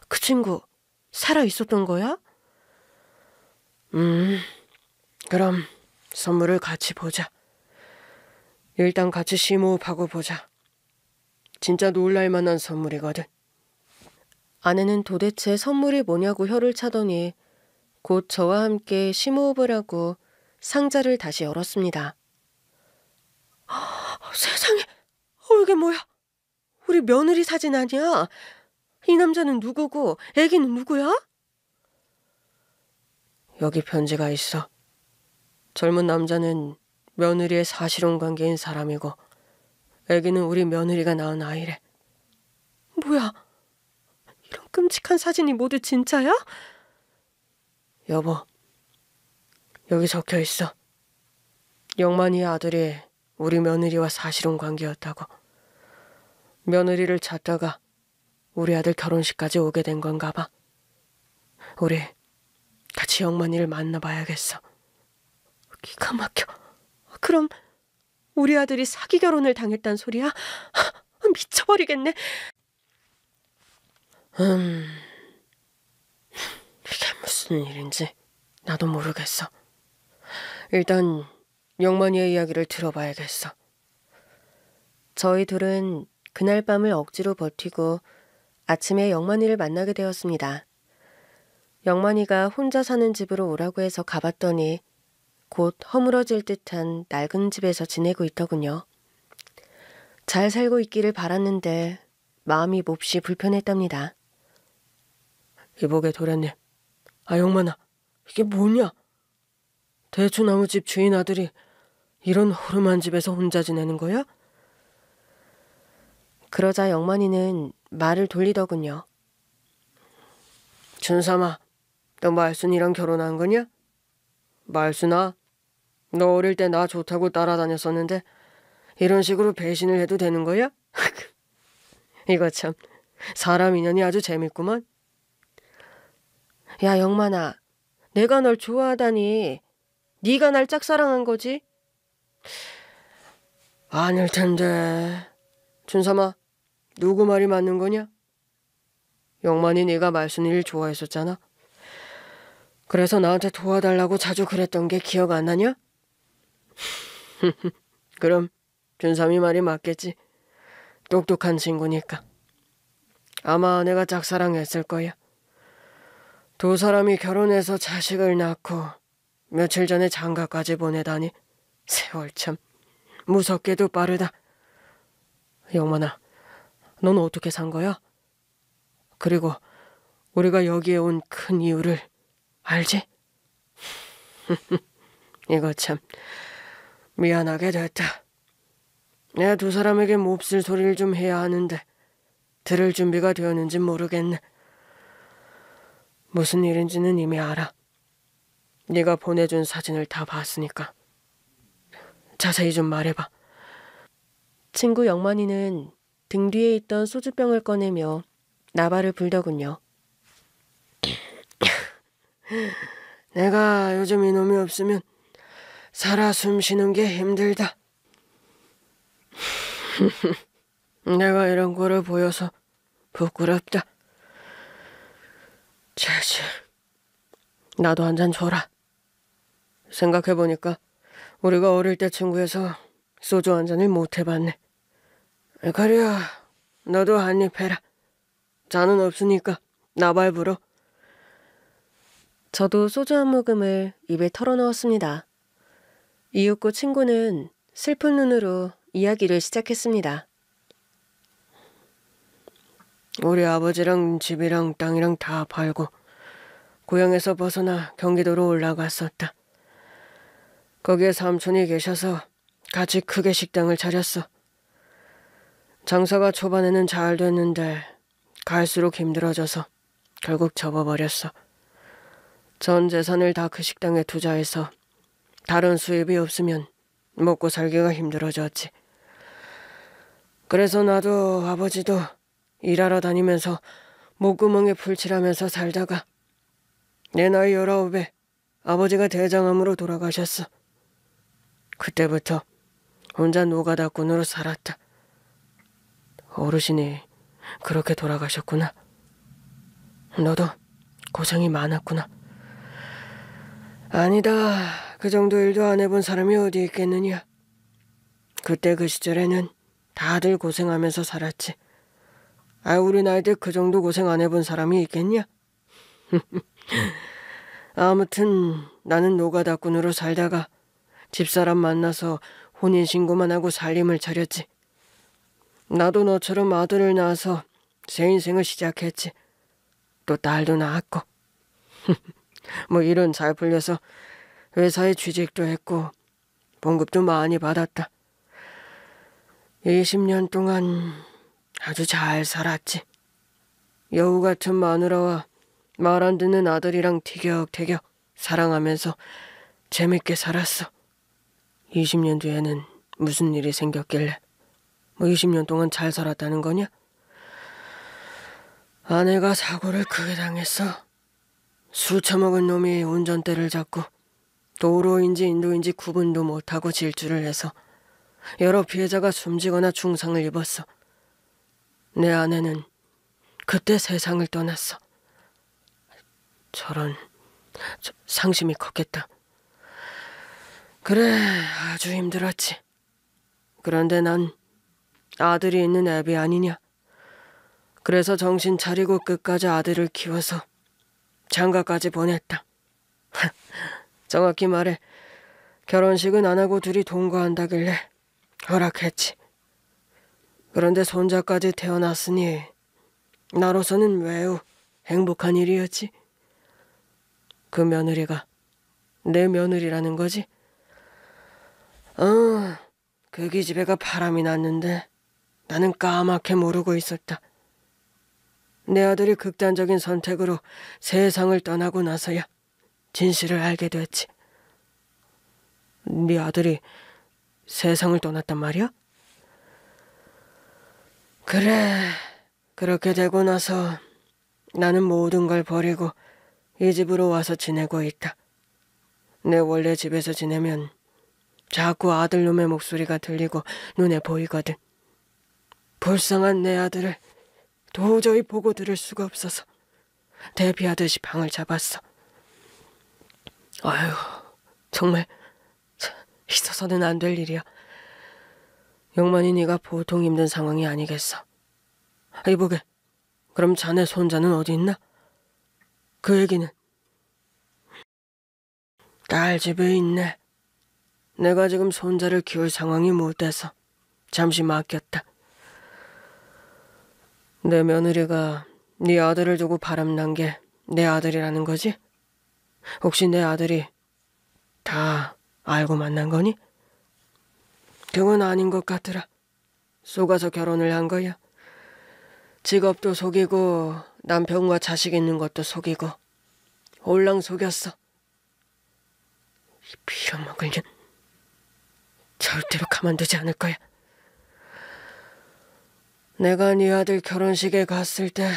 그 친구 살아 있었던 거야? 그럼 선물을 같이 보자. 일단 같이 심호흡하고 보자. 진짜 놀랄 만한 선물이거든. 아내는 도대체 선물이 뭐냐고 혀를 차더니 곧 저와 함께 심호흡을 하고 상자를 다시 열었습니다. 세상에, 이게 뭐야? 우리 며느리 사진 아니야? 이 남자는 누구고 애기는 누구야? 여기 편지가 있어. 젊은 남자는 며느리의 사실혼 관계인 사람이고 애기는 우리 며느리가 낳은 아이래. 뭐야? 이런 끔찍한 사진이 모두 진짜야? 여보, 여기 적혀 있어. 영만이의 아들이 우리 며느리와 사실혼 관계였다고. 며느리를 찾다가 우리 아들 결혼식까지 오게 된 건가 봐. 우리 같이 영만이를 만나봐야겠어. 기가 막혀. 그럼 우리 아들이 사기 결혼을 당했단 소리야? 미쳐버리겠네. 이게 무슨 일인지 나도 모르겠어. 일단 영만이의 이야기를 들어봐야겠어. 저희 둘은 그날 밤을 억지로 버티고 아침에 영만이를 만나게 되었습니다. 영만이가 혼자 사는 집으로 오라고 해서 가봤더니 곧 허물어질 듯한 낡은 집에서 지내고 있더군요. 잘 살고 있기를 바랐는데 마음이 몹시 불편했답니다. 이보게 도련님. 아, 영만아, 이게 뭐냐? 대추나무집 주인 아들이 이런 허름한 집에서 혼자 지내는 거야? 그러자 영만이는 말을 돌리더군요. 준삼아, 너 말순이랑 결혼한 거냐? 말순아, 너 어릴 때 나 좋다고 따라다녔었는데 이런 식으로 배신을 해도 되는 거야? 이거 참, 사람 인연이 아주 재밌구만. 야, 영만아, 내가 널 좋아하다니 네가 날 짝사랑한 거지? 아닐 텐데. 준삼아, 누구 말이 맞는 거냐? 영만이 네가 말순이를 좋아했었잖아. 그래서 나한테 도와달라고 자주 그랬던 게 기억 안 나냐? 그럼 준삼이 말이 맞겠지. 똑똑한 친구니까. 아마 내가 짝사랑했을 거야. 두 사람이 결혼해서 자식을 낳고 며칠 전에 장가까지 보내다니 세월 참 무섭게도 빠르다. 영만아, 넌 어떻게 산 거야? 그리고 우리가 여기에 온 큰 이유를 알지? 이거 참 미안하게 됐다. 내가 두 사람에게 몹쓸 소리를 좀 해야 하는데 들을 준비가 되었는지 모르겠네. 무슨 일인지는 이미 알아. 네가 보내준 사진을 다 봤으니까 자세히 좀 말해봐. 친구 영만이는 등 뒤에 있던 소주병을 꺼내며 나발을 불더군요. 내가 요즘 이놈이 없으면 살아 숨쉬는 게 힘들다. 내가 이런 거를 보여서 부끄럽다. 자식, 나도 한 잔 줘라. 생각해보니까 우리가 어릴 때 친구여서 소주 한 잔을 못 해봤네. 그래, 너도 한 입 해라. 잔은 없으니까 나발 불어. 저도 소주 한 모금을 입에 털어넣었습니다. 이윽고 친구는 슬픈 눈으로 이야기를 시작했습니다. 우리 아버지랑 집이랑 땅이랑 다 팔고 고향에서 벗어나 경기도로 올라갔었다. 거기에 삼촌이 계셔서 같이 크게 식당을 차렸어. 장사가 초반에는 잘 됐는데 갈수록 힘들어져서 결국 접어버렸어. 전 재산을 다 그 식당에 투자해서 다른 수입이 없으면 먹고 살기가 힘들어졌지. 그래서 나도 아버지도 일하러 다니면서 목구멍에 풀칠하면서 살다가 내 나이 19에 아버지가 대장암으로 돌아가셨어. 그때부터 혼자 노가다꾼으로 살았다. 어르신이 그렇게 돌아가셨구나. 너도 고생이 많았구나. 아니다. 그 정도 일도 안 해본 사람이 어디 있겠느냐. 그때 그 시절에는 다들 고생하면서 살았지. 우리 나이 때 그 정도 고생 안 해본 사람이 있겠냐? 아무튼 나는 노가다꾼으로 살다가 집사람 만나서 혼인신고만 하고 살림을 차렸지. 나도 너처럼 아들을 낳아서 새 인생을 시작했지. 또 딸도 낳았고. 뭐 일은 잘 풀려서 회사에 취직도 했고 봉급도 많이 받았다. 20년 동안 아주 잘 살았지. 여우 같은 마누라와 말 안 듣는 아들이랑 티격태격 사랑하면서 재밌게 살았어. 20년 뒤에는 무슨 일이 생겼길래 20년 동안 잘 살았다는 거냐? 아내가 사고를 크게 당했어. 술 처먹은 놈이 운전대를 잡고 도로인지 인도인지 구분도 못하고 질주를 해서 여러 피해자가 숨지거나 중상을 입었어. 내 아내는 그때 세상을 떠났어. 저런, 상심이 컸겠다. 그래, 아주 힘들었지. 그런데 난 아들이 있는 애비 아니냐. 그래서 정신 차리고 끝까지 아들을 키워서 장가까지 보냈다. 정확히 말해 결혼식은 안 하고 둘이 동거한다길래 허락했지. 그런데 손자까지 태어났으니 나로서는 매우 행복한 일이었지. 그 며느리가 내 며느리라는 거지. 그 기집애가 바람이 났는데 나는 까맣게 모르고 있었다. 내 아들이 극단적인 선택으로 세상을 떠나고 나서야 진실을 알게 됐지. 네 아들이 세상을 떠났단 말이야? 그래, 그렇게 되고 나서 나는 모든 걸 버리고 이 집으로 와서 지내고 있다. 내 원래 집에서 지내면 자꾸 아들놈의 목소리가 들리고 눈에 보이거든. 불쌍한 내 아들을 도저히 보고 들을 수가 없어서 대비하듯이 방을 잡았어. 아유, 정말 있어서는 안 될 일이야. 영만이 네가 보통 힘든 상황이 아니겠어. 이보게, 그럼 자네 손자는 어디 있나? 그 얘기는? 딸 집에 있네. 내가 지금 손자를 키울 상황이 못 돼서 잠시 맡겼다. 내 며느리가 네 아들을 두고 바람난 게 내 아들이라는 거지? 혹시 내 아들이 다 알고 만난 거니? 그건 아닌 것 같더라. 속아서 결혼을 한 거야. 직업도 속이고 남편과 자식 있는 것도 속이고 홀랑 속였어. 빌어먹을 년. 절대로 가만두지 않을 거야. 내가 네 아들 결혼식에 갔을 때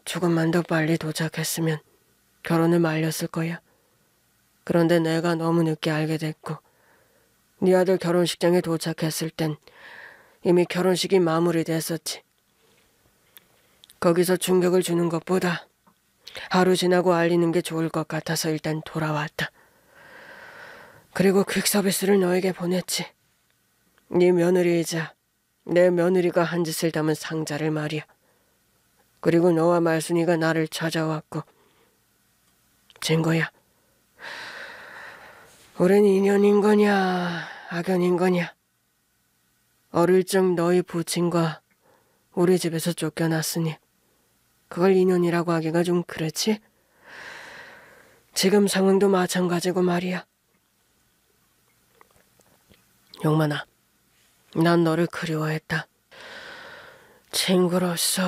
조금만 더 빨리 도착했으면 결혼을 말렸을 거야. 그런데 내가 너무 늦게 알게 됐고 네 아들 결혼식장에 도착했을 땐 이미 결혼식이 마무리됐었지. 거기서 충격을 주는 것보다 하루 지나고 알리는 게 좋을 것 같아서 일단 돌아왔다. 그리고 퀵 서비스를 너에게 보냈지. 네 며느리이자 내 며느리가 한 짓을 담은 상자를 말이야. 그리고 너와 말순이가 나를 찾아왔고 증거야. 우린 인연인 거냐 악연인 거냐. 어릴 적 너희 부친과 우리 집에서 쫓겨났으니 그걸 인연이라고 하기가 좀 그렇지? 지금 상황도 마찬가지고 말이야. 영만아, 난 너를 그리워했다. 친구로서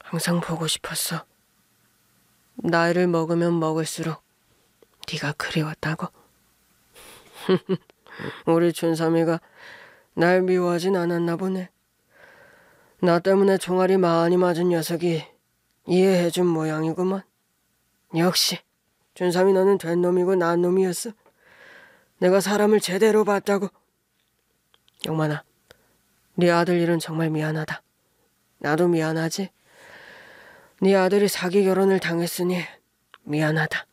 항상 보고 싶었어. 나이를 먹으면 먹을수록 네가 그리웠다고. 우리 춘삼이가 날 미워하진 않았나 보네. 나 때문에 총알이 많이 맞은 녀석이 이해해준 모양이구먼. 역시 춘삼이 너는 된 놈이고 난 놈이었어. 내가 사람을 제대로 봤다고. 영만아, 네 아들 일은 정말 미안하다. 나도 미안하지. 네 아들이 사기 결혼을 당했으니 미안하다.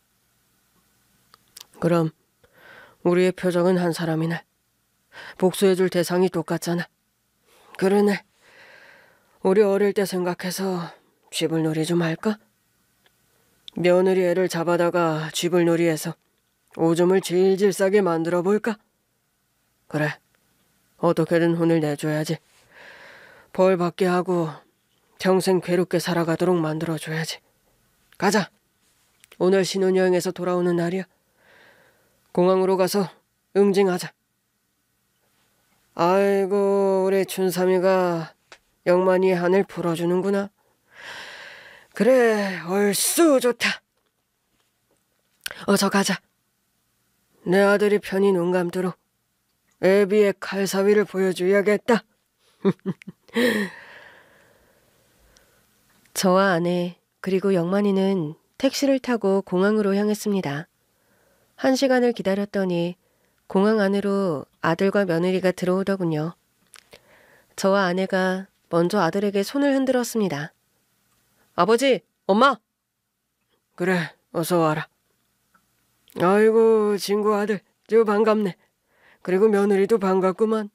그럼 우리의 표정은 한 사람이네. 복수해줄 대상이 똑같잖아. 그러네. 우리 어릴 때 생각해서 쥐불놀이 좀 할까? 며느리 애를 잡아다가 쥐불놀이해서 오줌을 질질 싸게 만들어 볼까? 그래. 어떻게든 혼을 내줘야지. 벌 받게 하고 평생 괴롭게 살아가도록 만들어줘야지. 가자. 오늘 신혼여행에서 돌아오는 날이야. 공항으로 가서 응징하자. 아이고, 우리 춘삼이가 영만이의 한을 풀어주는구나. 그래, 얼쑤 좋다. 어서 가자. 내 아들이 편히 눈 감도록 애비의 칼사위를 보여줘야겠다. 저와 아내 그리고 영만이는 택시를 타고 공항으로 향했습니다. 1시간을 기다렸더니 공항 안으로 아들과 며느리가 들어오더군요. 저와 아내가 먼저 아들에게 손을 흔들었습니다. 아버지, 엄마! 그래, 어서 와라. 아이고, 친구 아들, 저 반갑네. 그리고 며느리도 반갑구만.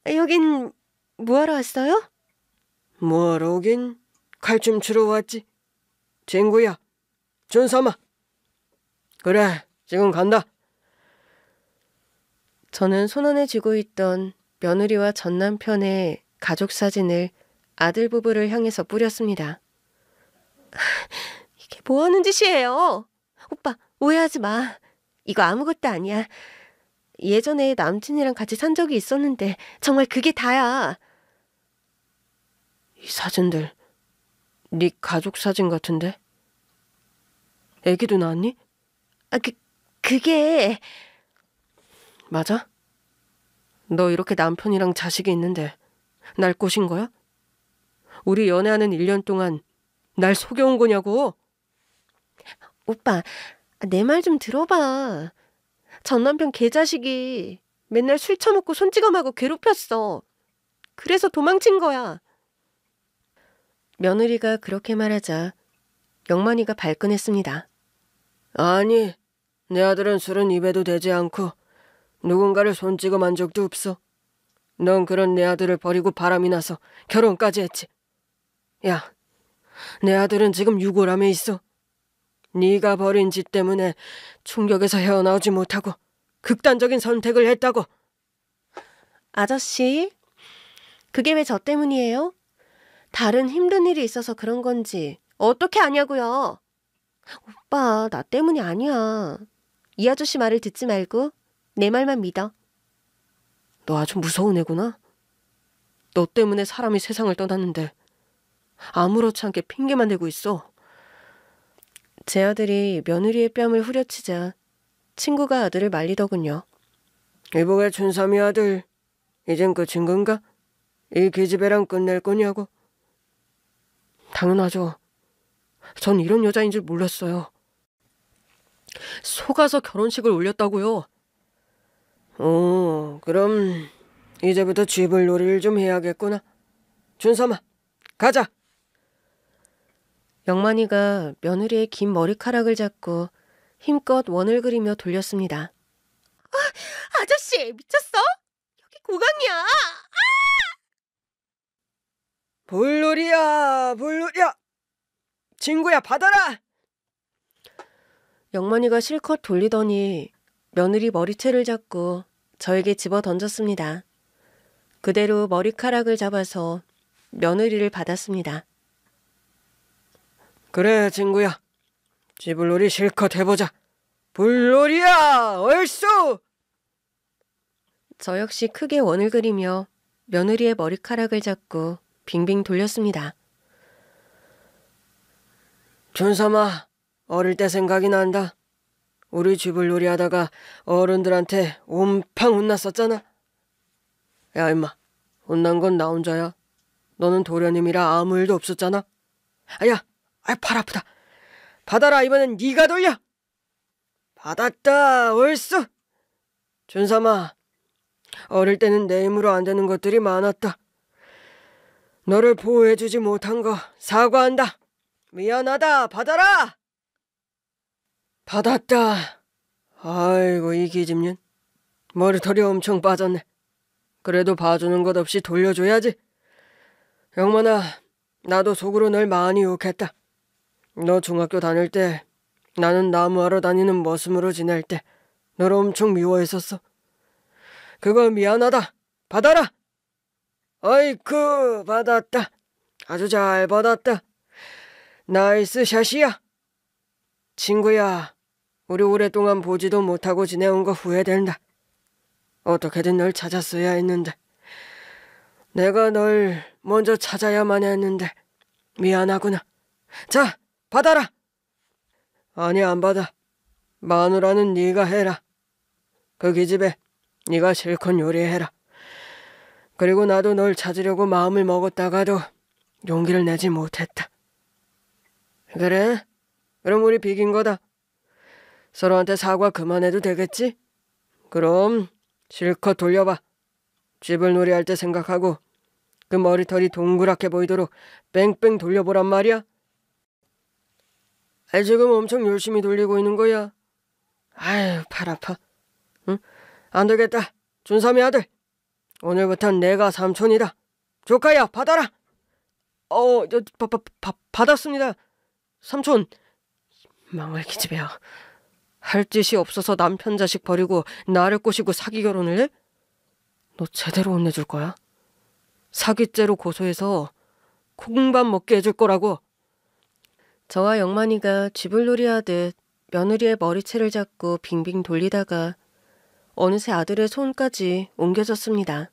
여긴 뭐하러 왔어요? 뭐하러 오긴? 칼춤 추러 왔지. 친구야, 준삼아. 그래, 지금 간다. 저는 손안에 쥐고 있던 며느리와 전 남편의 가족 사진을 아들 부부를 향해서 뿌렸습니다. 이게 뭐 하는 짓이에요? 오빠, 오해하지 마. 이거 아무것도 아니야. 예전에 남친이랑 같이 산 적이 있었는데 정말 그게 다야. 이 사진들, 네 가족 사진 같은데? 애기도 낳았니? 아, 그게... 맞아? 너 이렇게 남편이랑 자식이 있는데 날 꼬신 거야? 우리 연애하는 1년 동안 날 속여온 거냐고? 오빠, 내 말 좀 들어봐. 전 남편 개자식이 맨날 술 처먹고 손찌검하고 괴롭혔어. 그래서 도망친 거야. 며느리가 그렇게 말하자 영만이가 발끈했습니다. 아니, 내 아들은 술은 입에도 대지 않고 누군가를 손찌검한 적도 없어. 넌 그런 내 아들을 버리고 바람이 나서 결혼까지 했지. 야, 내 아들은 지금 유골함에 있어. 네가 벌인 짓 때문에 충격에서 헤어나오지 못하고 극단적인 선택을 했다고. 아저씨, 그게 왜 저 때문이에요? 다른 힘든 일이 있어서 그런 건지 어떻게 아냐고요? 오빠, 나 때문이 아니야. 이 아저씨 말을 듣지 말고 내 말만 믿어. 너 아주 무서운 애구나. 너 때문에 사람이 세상을 떠났는데 아무렇지 않게 핑계만 대고 있어. 제 아들이 며느리의 뺨을 후려치자 친구가 아들을 말리더군요. 이보게 춘삼이 아들, 이젠 끝인 건가? 이 기집애랑 끝낼 거냐고? 당연하죠. 전 이런 여자인 줄 몰랐어요. 속아서 결혼식을 올렸다고요. 그럼 이제부터 쥐불놀이를 좀 해야겠구나. 준삼아, 가자. 영만이가 며느리의 긴 머리카락을 잡고 힘껏 원을 그리며 돌렸습니다. 아저씨, 미쳤어? 여기 고강이야. 불놀이야, 불놀이야. 친구야, 받아라. 영만이가 실컷 돌리더니 며느리 머리채를 잡고 저에게 집어 던졌습니다. 그대로 머리카락을 잡아서 며느리를 받았습니다. 그래, 친구야. 쥐불놀이 실컷 해보자. 불놀이야, 얼쑤! 저 역시 크게 원을 그리며 며느리의 머리카락을 잡고 빙빙 돌렸습니다. 준삼아, 어릴 때 생각이 난다. 우리 쥐불놀이 하다가 어른들한테 온팡 혼났었잖아. 야, 임마, 혼난 건 나 혼자야. 너는 도련님이라 아무 일도 없었잖아. 야, 팔 아프다. 받아라, 이번엔 네가 돌려. 받았다, 얼쑤. 준삼아, 어릴 때는 내 힘으로 안 되는 것들이 많았다. 너를 보호해주지 못한 거 사과한다. 미안하다, 받아라. 받았다. 아이고, 이 기집년. 머리털이 엄청 빠졌네. 그래도 봐주는 것 없이 돌려줘야지. 영만아, 나도 속으로 널 많이 욕했다. 너 중학교 다닐 때 나는 나무하러 다니는 머슴으로 지낼 때 너를 엄청 미워했었어. 그거 미안하다. 받아라. 어이쿠, 받았다. 아주 잘 받았다. 나이스 샷이야. 친구야, 우리 오랫동안 보지도 못하고 지내온 거 후회된다. 어떻게든 널 찾았어야 했는데. 내가 널 먼저 찾아야만 했는데 미안하구나. 자, 받아라. 아니, 안 받아. 마누라는 네가 해라. 그 기집애 네가 실컷 요리해라. 그리고 나도 널 찾으려고 마음을 먹었다가도 용기를 내지 못했다. 그래? 그럼 우리 비긴 거다. 서로한테 사과 그만해도 되겠지? 그럼 실컷 돌려봐. 쥐불놀이 할 때 생각하고 그 머리털이 동그랗게 보이도록 뺑뺑 돌려보란 말이야. 지금 엄청 열심히 돌리고 있는 거야. 아유, 팔 아파. 응? 안 되겠다. 준삼이 아들. 오늘부턴 내가 삼촌이다. 조카야, 받아라. 받았습니다. 삼촌. 망할 기집애야. 할 짓이 없어서 남편 자식 버리고 나를 꼬시고 사기 결혼을 해? 너 제대로 혼내줄 거야? 사기죄로 고소해서 콩밥 먹게 해줄 거라고. 저와 영만이가 쥐불놀이하듯 며느리의 머리채를 잡고 빙빙 돌리다가 어느새 아들의 손까지 옮겨졌습니다.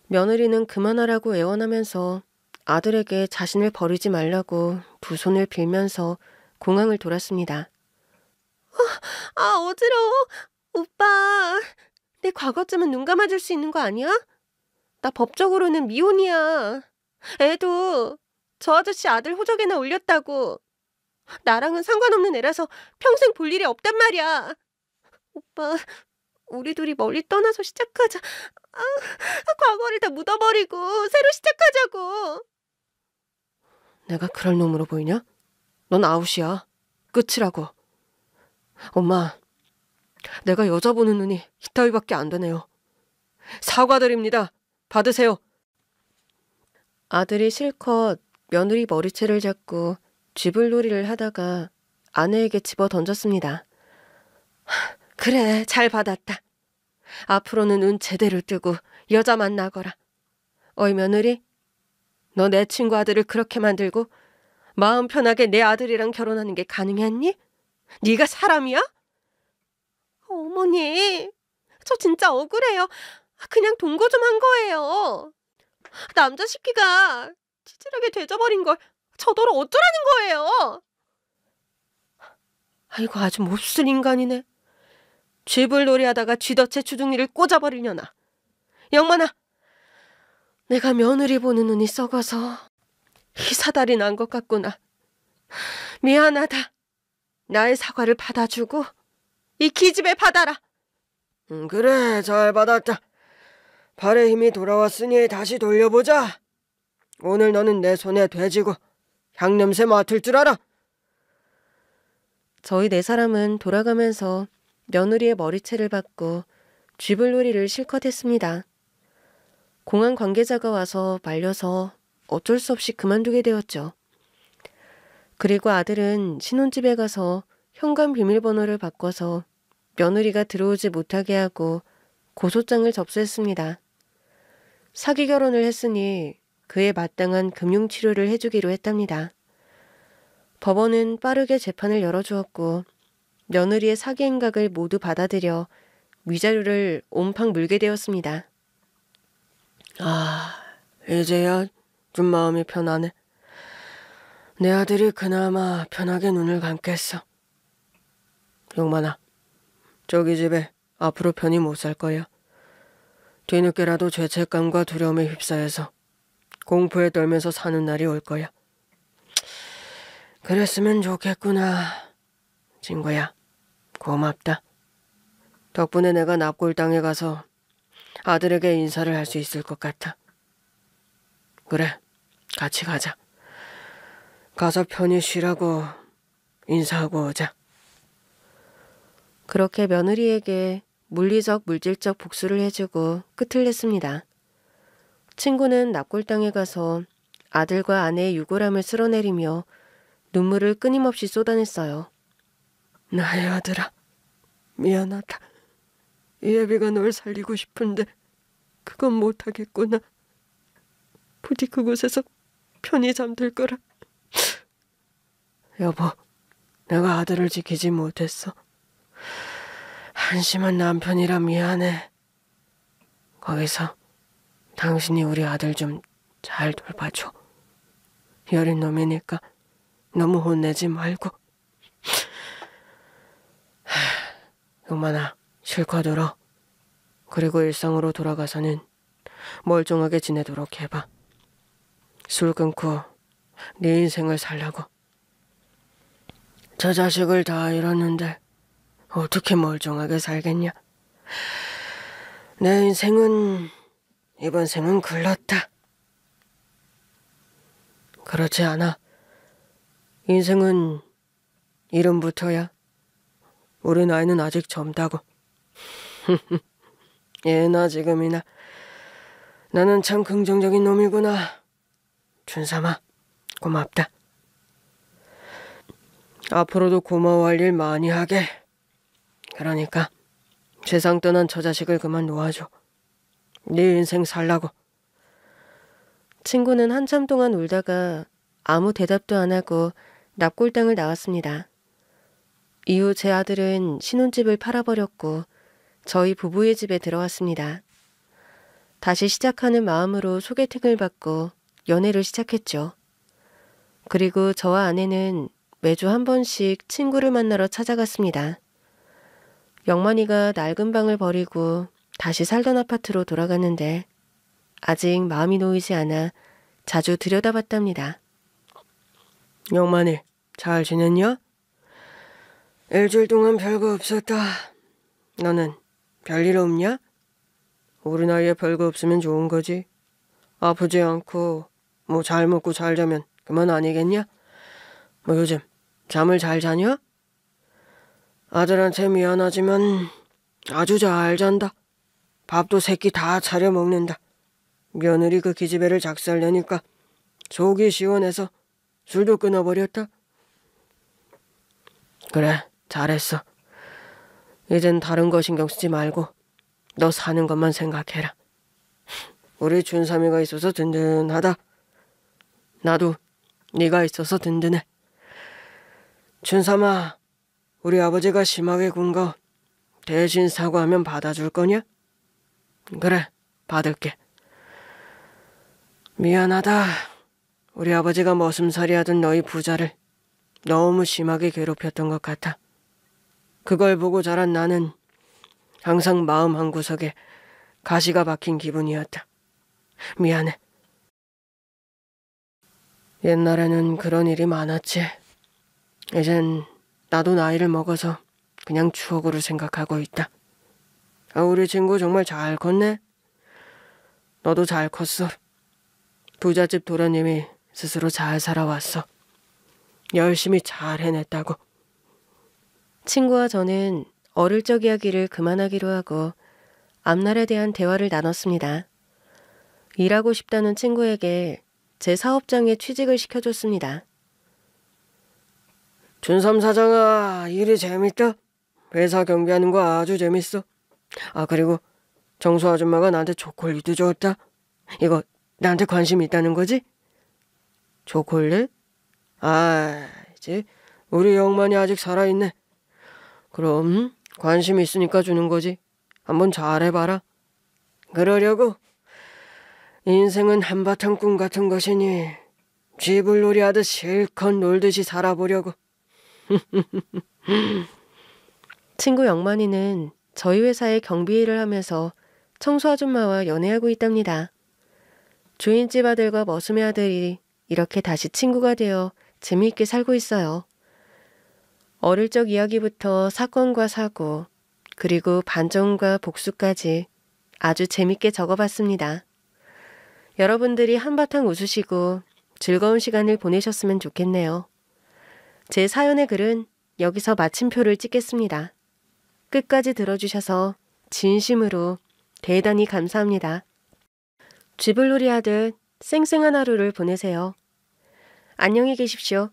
며느리는 그만하라고 애원하면서 아들에게 자신을 버리지 말라고 두 손을 빌면서 공항을 돌았습니다. 어지러워. 오빠, 내 과거쯤은 눈 감아줄 수 있는 거 아니야? 나 법적으로는 미혼이야. 애도 저 아저씨 아들 호적에나 올렸다고. 나랑은 상관없는 애라서 평생 볼 일이 없단 말이야. 오빠, 우리 둘이 멀리 떠나서 시작하자. 과거를 다 묻어버리고 새로 시작하자고. 내가 그럴 놈으로 보이냐? 넌 아웃이야. 끝이라고. 엄마, 내가 여자 보는 눈이 이따위밖에 안 되네요. 사과드립니다. 받으세요. 아들이 실컷 며느리 머리채를 잡고 쥐불놀이를 하다가 아내에게 집어 던졌습니다. 그래, 잘 받았다. 앞으로는 눈 제대로 뜨고 여자 만나거라. 어이 며느리, 너 내 친구 아들을 그렇게 만들고 마음 편하게 내 아들이랑 결혼하는 게 가능했니? 네가 사람이야? 어머니, 저 진짜 억울해요. 그냥 동거 좀 한 거예요. 남자 시키가 찌질하게 되져버린 걸 저더러 어쩌라는 거예요? 아이고, 아주 몹쓸 인간이네. 쥐불놀이 하다가 쥐덫에 주둥이를 꽂아버리려나. 영만아, 내가 며느리 보는 눈이 썩어서 희사달이 난 것 같구나. 미안하다. 나의 사과를 받아주고 이 기집애 받아라. 그래, 잘 받았다. 발의 힘이 돌아왔으니 다시 돌려보자. 오늘 너는 내 손에 돼지고 향냄새 맡을 줄 알아. 저희 네 사람은 돌아가면서 며느리의 머리채를 받고 쥐불놀이를 실컷 했습니다. 공항 관계자가 와서 말려서 어쩔 수 없이 그만두게 되었죠. 그리고 아들은 신혼집에 가서 현관 비밀번호를 바꿔서 며느리가 들어오지 못하게 하고 고소장을 접수했습니다. 사기 결혼을 했으니 그에 마땅한 금융치료를 해주기로 했답니다. 법원은 빠르게 재판을 열어주었고 며느리의 사기 행각을 모두 받아들여 위자료를 옴팡 물게 되었습니다. 이제야 좀 마음이 편하네. 내 아들이 그나마 편하게 눈을 감겠어. 용만아, 저기 집에 앞으로 편히 못 살 거야. 뒤늦게라도 죄책감과 두려움에 휩싸여서 공포에 떨면서 사는 날이 올 거야. 그랬으면 좋겠구나. 친구야, 고맙다. 덕분에 내가 납골당에 가서 아들에게 인사를 할 수 있을 것 같아. 그래, 같이 가자. 가서 편히 쉬라고 인사하고 오자. 그렇게 며느리에게 물리적 물질적 복수를 해주고 끝을 냈습니다. 친구는 납골당에 가서 아들과 아내의 유골함을 쓸어내리며 눈물을 끊임없이 쏟아냈어요. 나의 아들아, 미안하다. 예비가 널 살리고 싶은데 그건 못하겠구나. 부디 그곳에서 편히 잠들 거라. 여보, 내가 아들을 지키지 못했어. 한심한 남편이라 미안해. 거기서 당신이 우리 아들 좀 잘 돌봐줘. 여린 놈이니까 너무 혼내지 말고. 용만아, 실컷 울어. 그리고 일상으로 돌아가서는 멀쩡하게 지내도록 해봐. 술 끊고 네 인생을 살라고. 저 자식을 다 잃었는데 어떻게 멀쩡하게 살겠냐. 내 인생은 이번 생은 글렀다. 그렇지 않아. 인생은 이름부터야. 우리 나이는 아직 젊다고. 예나 지금이나 나는 참 긍정적인 놈이구나. 준삼아, 고맙다. 앞으로도 고마워할 일 많이 하게. 그러니까 세상 떠난 저 자식을 그만 놓아줘. 네 인생 살라고. 친구는 한참 동안 울다가 아무 대답도 안 하고 납골당을 나왔습니다. 이후 제 아들은 신혼집을 팔아버렸고 저희 부부의 집에 들어왔습니다. 다시 시작하는 마음으로 소개팅을 받고 연애를 시작했죠. 그리고 저와 아내는 매주 한 번씩 친구를 만나러 찾아갔습니다. 영만이가 낡은 방을 버리고 다시 살던 아파트로 돌아갔는데 아직 마음이 놓이지 않아 자주 들여다봤답니다. 영만이, 잘 지냈냐? 일주일 동안 별거 없었다. 너는 별일 없냐? 우리 나이에 별거 없으면 좋은 거지. 아프지 않고 뭐 잘 먹고 잘 자면 그만 아니겠냐? 뭐 요즘 잠을 잘 자냐? 아들한테 미안하지만 아주 잘 잔다. 밥도 새끼 다 차려 먹는다. 며느리 그 기집애를 작살내니까 속이 시원해서 술도 끊어버렸다. 그래, 잘했어. 이젠 다른 거 신경 쓰지 말고 너 사는 것만 생각해라. 우리 준삼이가 있어서 든든하다. 나도 네가 있어서 든든해. 준삼아, 우리 아버지가 심하게 군 거 대신 사과하면 받아줄 거냐? 그래, 받을게. 미안하다. 우리 아버지가 머슴살이 하던 너희 부자를 너무 심하게 괴롭혔던 것 같아. 그걸 보고 자란 나는 항상 마음 한구석에 가시가 박힌 기분이었다. 미안해. 옛날에는 그런 일이 많았지. 이젠 나도 나이를 먹어서 그냥 추억으로 생각하고 있다. 우리 친구 정말 잘 컸네. 너도 잘 컸어. 부잣집 도련님이 스스로 잘 살아왔어. 열심히 잘 해냈다고. 친구와 저는 어릴 적 이야기를 그만하기로 하고 앞날에 대한 대화를 나눴습니다. 일하고 싶다는 친구에게 제 사업장에 취직을 시켜줬습니다. 준삼 사장아, 일이 재밌다. 회사 경비하는 거 아주 재밌어. 그리고 정수 아줌마가 나한테 초콜릿도 줬다. 이거 나한테 관심 있다는 거지? 초콜릿? 이제 우리 영만이 아직 살아있네. 그럼 관심 있으니까 주는 거지. 한번 잘해봐라. 그러려고. 인생은 한바탕 꿈 같은 것이니 쥐불놀이 하듯 실컷 놀듯이 살아보려고. 친구 영만이는 저희 회사의 경비 일을 하면서 청소 아줌마와 연애하고 있답니다. 주인집 아들과 머슴의 아들이 이렇게 다시 친구가 되어 재미있게 살고 있어요. 어릴 적 이야기부터 사건과 사고, 그리고 반전과 복수까지 아주 재밌게 적어봤습니다. 여러분들이 한바탕 웃으시고 즐거운 시간을 보내셨으면 좋겠네요. 제 사연의 글은 여기서 마침표를 찍겠습니다. 끝까지 들어주셔서 진심으로 대단히 감사합니다. 쥐불놀이 하듯 쌩쌩한 하루를 보내세요. 안녕히 계십시오.